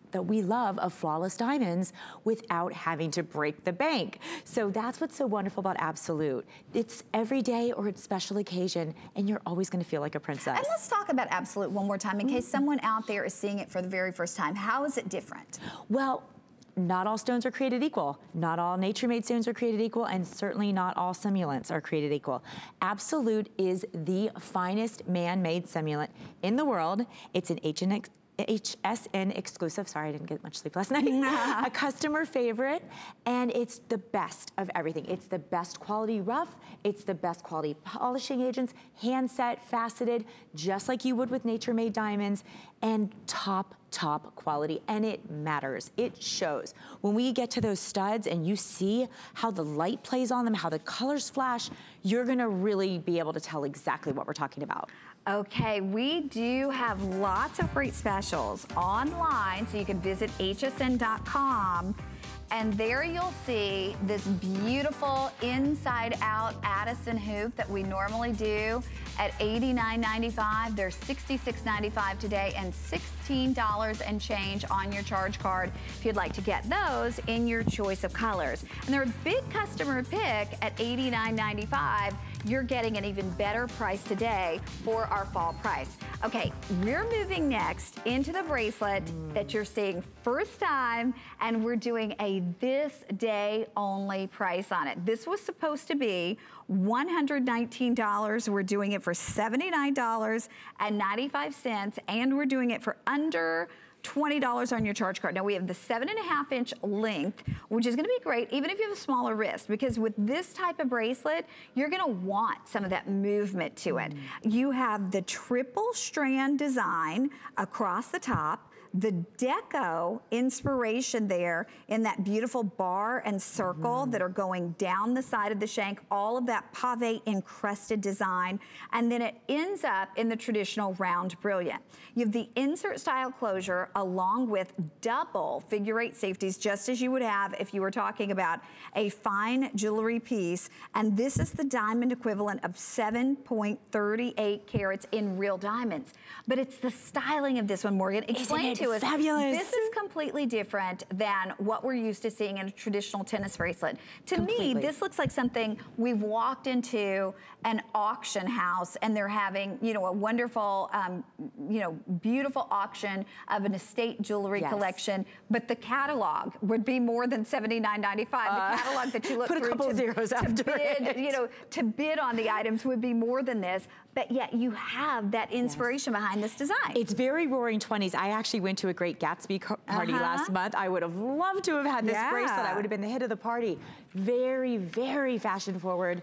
that we love of flawless diamonds without having to break the bank. So that's what's so wonderful about Absolute. It's every day or it's special occasion, and you're always gonna feel like a princess. And let's talk about Absolute one more time in case someone out there is seeing it for the very first time. How is it different? Well, not all stones are created equal. Not all nature-made stones are created equal, and certainly not all simulants are created equal. Absolute is the finest man-made simulant in the world. It's an HSN exclusive. Sorry, I didn't get much sleep last night. A customer favorite, and it's the best of everything. It's the best quality rough. It's the best quality polishing agents, hand set, faceted, just like you would with nature-made diamonds, and top quality, and it matters. It shows. When we get to those studs and you see how the light plays on them, how the colors flash, you're gonna really be able to tell exactly what we're talking about. Okay, we do have lots of great specials online, so you can visit hsn.com, and there you'll see this beautiful inside-out Addison hoop that we normally do at $89.95. They're $66.95 today, and $16 and change on your charge card if you'd like to get those in your choice of colors. And they're a big customer pick at $89.95. You're getting an even better price today for our fall price. Okay, we're moving next into the bracelet that you're seeing first time, and we're doing a this day only price on it. This was supposed to be $119. We're doing it for $79.95, and we're doing it for under $20 on your charge card. Now we have the 7.5-inch length, which is gonna be great even if you have a smaller wrist, because with this type of bracelet, you're gonna want some of that movement to it. You have the triple strand design across the top, the deco inspiration there in that beautiful bar and circle that are going down the side of the shank, all of that pave encrusted design, and then it ends up in the traditional round brilliant. You have the insert style closure along with double figure 8 safeties, just as you would have if you were talking about a fine jewelry piece, and this is the diamond equivalent of 7.38 carats in real diamonds. But it's the styling of this one, Morgan. Explain to us. Fabulous. This is completely different than what we're used to seeing in a traditional tennis bracelet. To me, this looks like something we've walked into an auction house and they're having, you know, a wonderful, you know, beautiful auction of an estate jewelry collection, but the catalog would be more than $79.95. The catalog that you look through to bid, you know, to bid on the items would be more than this, but yet you have that inspiration behind this design. It's very roaring 20s. I actually went to a Great Gatsby party last month. I would have loved to have had this bracelet. I would have been the hit of the party. Very, very fashion forward.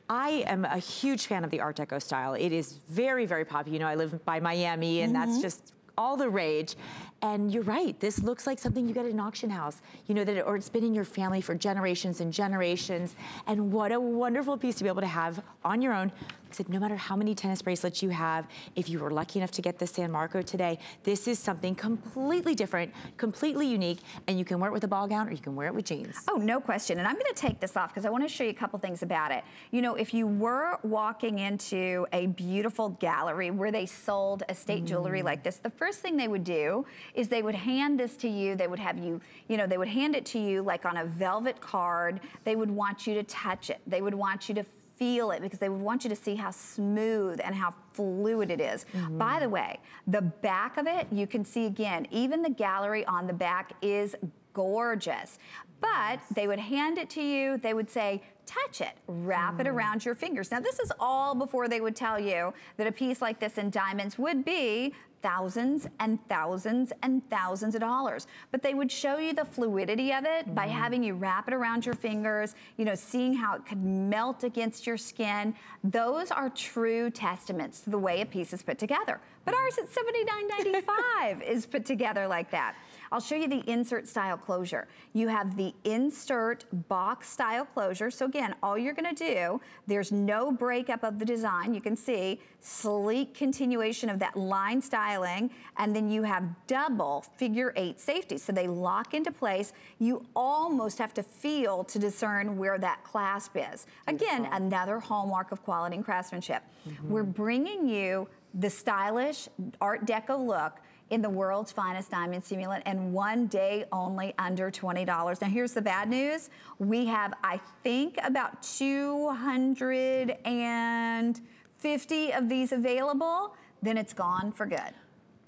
I am a huge fan of the Art Deco style. It is very, very popular. You know, I live by Miami, and that's just all the rage. And you're right, this looks like something you get at an auction house. You know, or it's been in your family for generations and generations. And what a wonderful piece to be able to have on your own. I said, no matter how many tennis bracelets you have, if you were lucky enough to get the San Marco today, this is something completely different, completely unique, and you can wear it with a ball gown or you can wear it with jeans. Oh, no question. And I'm gonna take this off because I wanna show you a couple things about it. You know, if you were walking into a beautiful gallery where they sold estate jewelry like this, the first thing they would do is they would hand this to you. They would have you, you know, they would hand it to you like on a velvet card. They would want you to touch it. They would want you to feel it because they would want you to see how smooth and how fluid it is. By the way, the back of it, you can see again, even the gallery on the back is gorgeous. But they would hand it to you, they would say, touch it, wrap it around your fingers. Now this is all before they would tell you that a piece like this in diamonds would be thousands and thousands and thousands of dollars. But they would show you the fluidity of it by having you wrap it around your fingers, you know, seeing how it could melt against your skin. Those are true testaments to the way a piece is put together. But ours at $79.95 is put together like that. I'll show you the insert style closure. You have the insert box style closure. So again, all you're gonna do, there's no breakup of the design. You can see sleek continuation of that line styling, and then you have double figure 8 safety. So they lock into place. You almost have to feel to discern where that clasp is. Again, another hallmark of quality and craftsmanship. We're bringing you the stylish Art Deco look in the world's finest diamond simulant, and one day only under $20. Now here's the bad news. We have, I think, about 250 of these available, then it's gone for good.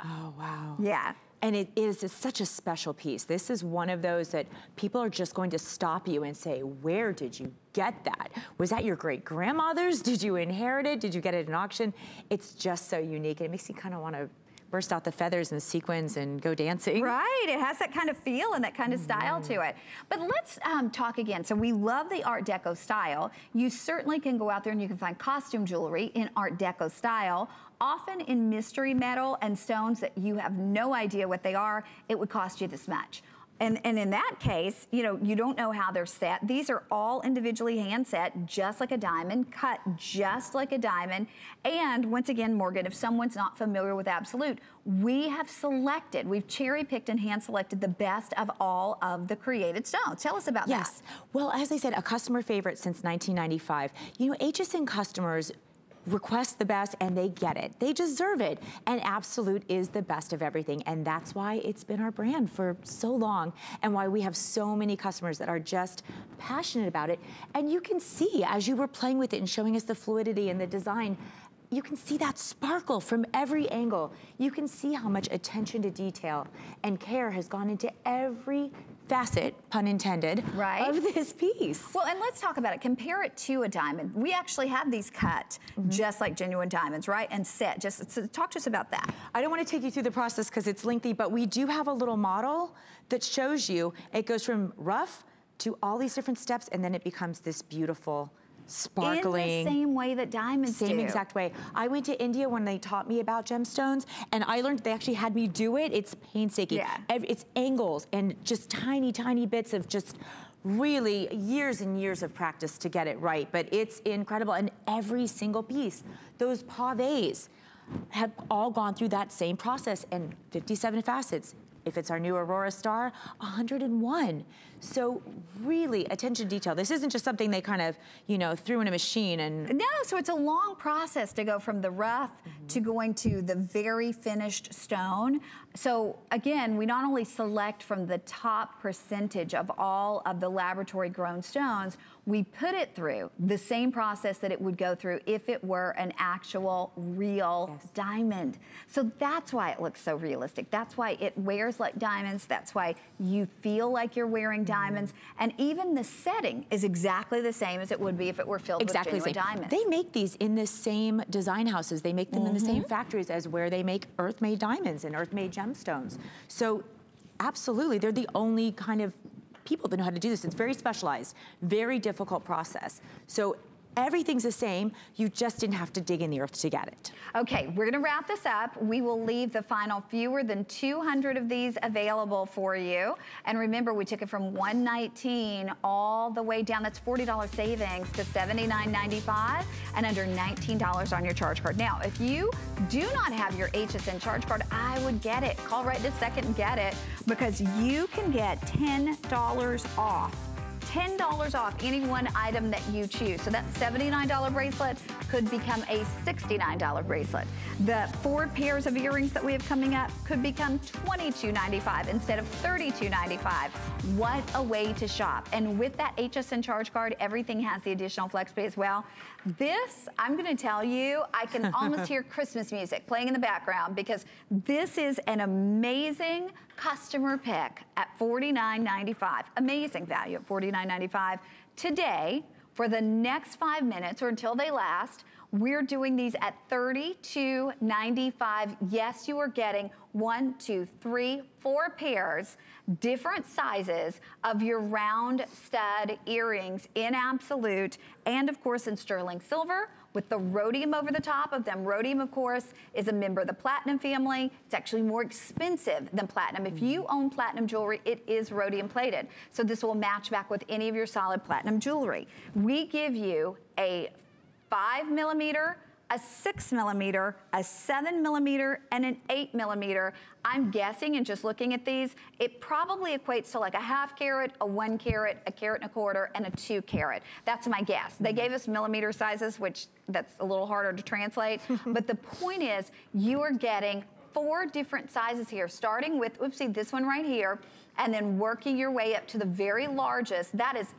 Oh, wow. Yeah. And it is such a special piece. This is one of those that people are just going to stop you and say, where did you get that? Was that your great grandmother's? Did you inherit it? Did you get it at an auction? It's just so unique, and it makes you kind of want to burst out the feathers and sequins and go dancing. Right, it has that kind of feel and that kind of style to it. But let's talk again. So we love the Art Deco style. You certainly can go out there and you can find costume jewelry in Art Deco style, often in mystery metal and stones that you have no idea what they are. It would cost you this much. And in that case, you know, you don't know how they're set. These are all individually hand set, just like a diamond, cut just like a diamond. And once again, Morgan, if someone's not familiar with Absolute, we have selected, we've cherry picked and hand selected the best of all of the created stones. Tell us about that. Yes. Well, as I said, a customer favorite since 1995. You know, HSN customers request the best and they get it. They deserve it. And Absolute is the best of everything. And that's why it's been our brand for so long and why we have so many customers that are just passionate about it. And you can see as you were playing with it and showing us the fluidity and the design, you can see that sparkle from every angle. You can see how much attention to detail and care has gone into every facet, pun intended, of this piece. Well, and let's talk about it. Compare it to a diamond. We actually have these cut just like genuine diamonds, right? And set. Just so talk to us about that. I don't want to take you through the process because it's lengthy, but we do have a little model that shows you it goes from rough to all these different steps, and then it becomes this beautiful sparkling. In the same way that diamonds do. Same exact way. I went to India when they taught me about gemstones, and I learned they actually had me do it. It's painstaking. Yeah. It's angles and just tiny, tiny bits of just really years and years of practice to get it right. But it's incredible. And every single piece, those pavés have all gone through that same process, and 57 facets. If it's our new Aurora Star, 101. So really, attention to detail. This isn't just something they kind of, you know, threw in a machine and... No, so it's a long process to go from the rough to going to the very finished stone. So again, we not only select from the top percentage of all of the laboratory grown stones, we put it through the same process that it would go through if it were an actual real diamond. So that's why it looks so realistic. That's why it wears like diamonds. That's why you feel like you're wearing diamonds. And even the setting is exactly the same as it would be if it were filled with genuine diamonds. They make these in the same design houses. They make them in the same factories as where they make earth-made diamonds and earth-made gemstones. So absolutely, they're the only kind of people that know how to do this. It's very specialized, very difficult process. So Everything's the same. You just didn't have to dig in the earth to get it. Okay, we're gonna wrap this up. We will leave the final fewer than 200 of these available for you. And remember, we took it from $119 all the way down. That's $40 savings to $79.95 and under $19 on your charge card. Now, if you do not have your HSN charge card, I would get it. Call right this second and get it, because you can get $10 off. $10 off any one item that you choose. So that $79 bracelet could become a $69 bracelet. The 4 pairs of earrings that we have coming up could become $22.95 instead of $32.95. What a way to shop. And with that HSN charge card, everything has the additional flex pay as well. This, I'm gonna tell you, I can almost hear Christmas music playing in the background, because this is an amazing customer pick at $49.95. Amazing value at $49.95. Today, for the next 5 minutes or until they last, we're doing these at $32.95. Yes, you are getting 1, 2, 3, 4 pairs, different sizes of your round stud earrings in absolute, and of course in sterling silver with the rhodium over the top of them. Rhodium, of course, is a member of the platinum family. It's actually more expensive than platinum. If you own platinum jewelry, it is rhodium plated. So this will match back with any of your solid platinum jewelry. We give you a 5mm, a 6mm, a 7mm, and an 8mm. I'm guessing, and just looking at these, it probably equates to like a 1/2 carat, a 1 carat, a 1.25 carat, and a 2 carat. That's my guess. They gave us millimeter sizes, which that's a little harder to translate. But the point is, you are getting 4 different sizes here, starting with, oopsie, this one right here, and then working your way up to the very largest. That is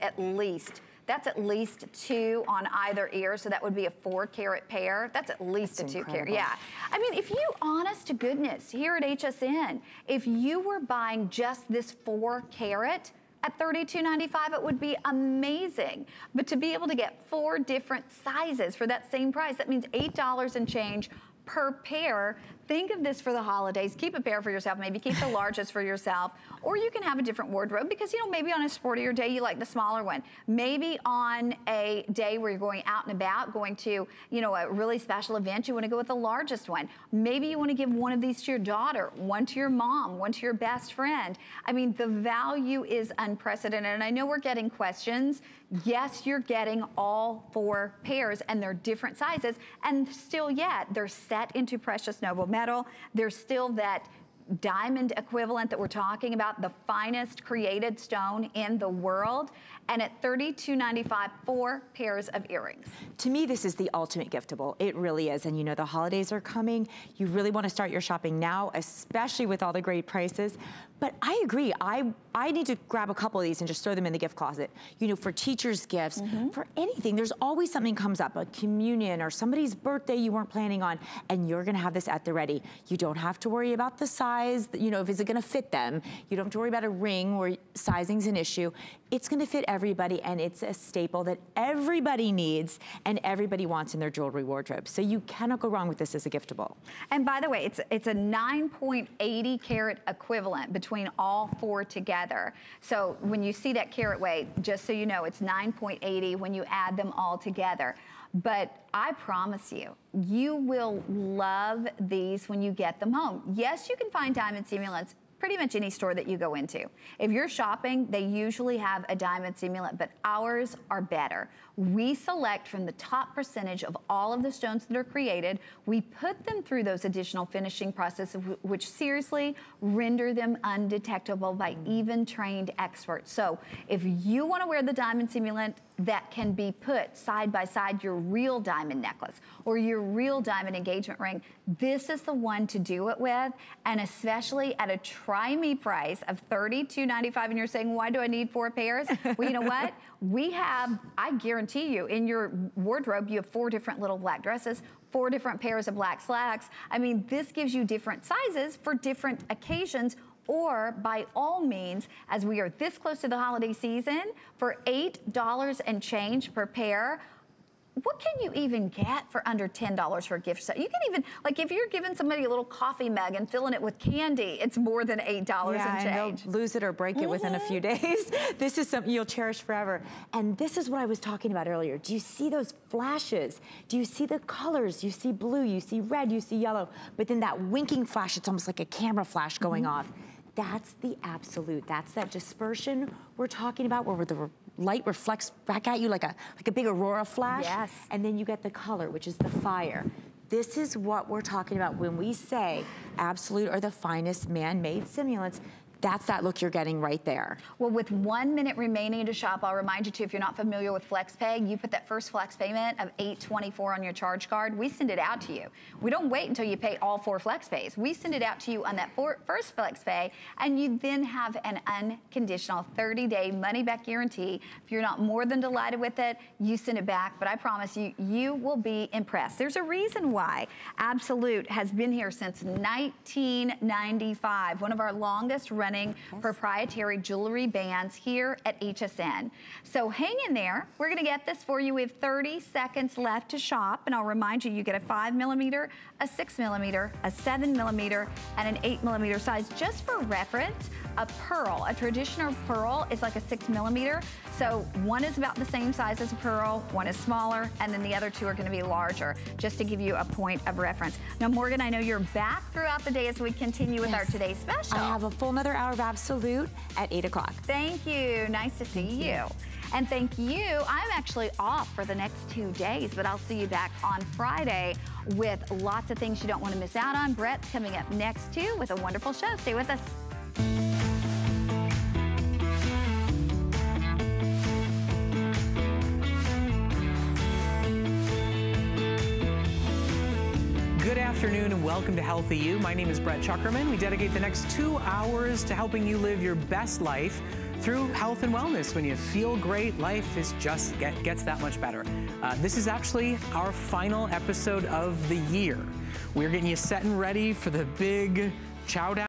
that's at least 2 on either ear, so that would be a 4 carat pair. That's at least a 2 carat, yeah. I mean, if you, honest to goodness, here at HSN, if you were buying just this 4 carat at $32.95, it would be amazing. But to be able to get 4 different sizes for that same price, that means $8 and change per pair. Think of this for the holidays. Keep a pair for yourself, maybe keep the largest for yourself, or you can have a different wardrobe, because, you know, maybe on a sportier day you like the smaller one. Maybe on a day where you're going out and about, going to, you know, a really special event, you want to go with the largest one. Maybe you want to give one of these to your daughter, one to your mom, one to your best friend. I mean, the value is unprecedented, and I know we're getting questions. Yes, you're getting all 4 pairs, and they're different sizes, and still yet they're set into precious noble metal. There's still that diamond equivalent that we're talking about, the finest created stone in the world. And at $32.95, 4 pairs of earrings. To me, this is the ultimate giftable. It really is. And you know, the holidays are coming. You really want to start your shopping now, especially with all the great prices. But I agree. I need to grab a couple of these and just throw them in the gift closet. You know, for teachers' gifts, for anything. There's always something comes up, a communion or somebody's birthday you weren't planning on, and you're going to have this at the ready. You don't have to worry about the size, you know, if is it going to fit them. You don't have to worry about a ring where sizing's an issue. It's going to fit everybody, and it's a staple that everybody needs and everybody wants in their jewelry wardrobe. So you cannot go wrong with this as a giftable. And by the way, it's a 9.80 carat equivalent between all 4 together. So when you see that carat weight, just so you know, it's 9.80 when you add them all together. But I promise you, you will love these when you get them home. Yes, you can find diamond simulants pretty much any store that you go into. If you're shopping, they usually have a diamond simulant, but ours are better. We select from the top percentage of all of the stones that are created. We put them through those additional finishing processes, which seriously render them undetectable by even trained experts. So if you want to wear the diamond simulant that can be put side by side your real diamond necklace or your real diamond engagement ring, this is the one to do it with, and especially at a try-me price of $32.95, and you're saying, why do I need 4 pairs? Well, you know what? We have, I guarantee you, in your wardrobe, you have 4 different little black dresses, 4 different pairs of black slacks. I mean, this gives you different sizes for different occasions. Or by all means, as we are this close to the holiday season, for $8 and change per pair, what can you even get for under $10 for a gift set? You can even, like if you're giving somebody a little coffee mug and filling it with candy, it's more than $8 and change. And they'll lose it or break it within a few days. This is something you'll cherish forever. And this is what I was talking about earlier. Do you see those flashes? Do you see the colors? You see blue, you see red, you see yellow, but then that winking flash, it's almost like a camera flash going off. That's the absolute. That's that dispersion we're talking about, where the light reflects back at you like a big aurora flash. Yes. And then you get the color, which is the fire. This is what we're talking about when we say absolute are the finest man-made simulants. That's that look you're getting right there. Well, with 1 minute remaining to shop, I'll remind you too, if you're not familiar with FlexPay, you put that first flex payment of $8.24 on your charge card. We send it out to you. We don't wait until you pay all 4 FlexPays. We send it out to you on that first FlexPay, and you then have an unconditional 30-day money-back guarantee. If you're not more than delighted with it, you send it back. But I promise you, you will be impressed. There's a reason why Absolute has been here since 1995, one of our longest running proprietary jewelry bands here at HSN. So hang in there. We're going to get this for you. We have 30 seconds left to shop, and I'll remind you, you get a 5mm, a 6mm, a 7mm, and an 8mm size. Just for reference, a pearl, a traditional pearl is like a 6mm. So one is about the same size as a pearl, one is smaller, and then the other two are going to be larger, just to give you a point of reference. Now, Morgan, I know you're back throughout the day as we continue with our today's special. I have a full another hour of Absolute at 8 o'clock. Thank you. Nice to see you. And thank you. I'm actually off for the next 2 days, but I'll see you back on Friday with lots of things you don't want to miss out on. Brett's coming up next too with a wonderful show. Stay with us. Good afternoon and welcome to Healthy You. My name is Brett Chuckerman. We dedicate the next 2 hours to helping you live your best life through health and wellness. When you feel great, life is just gets that much better. This is actually our final episode of the year. We're getting you set and ready for the big chow down.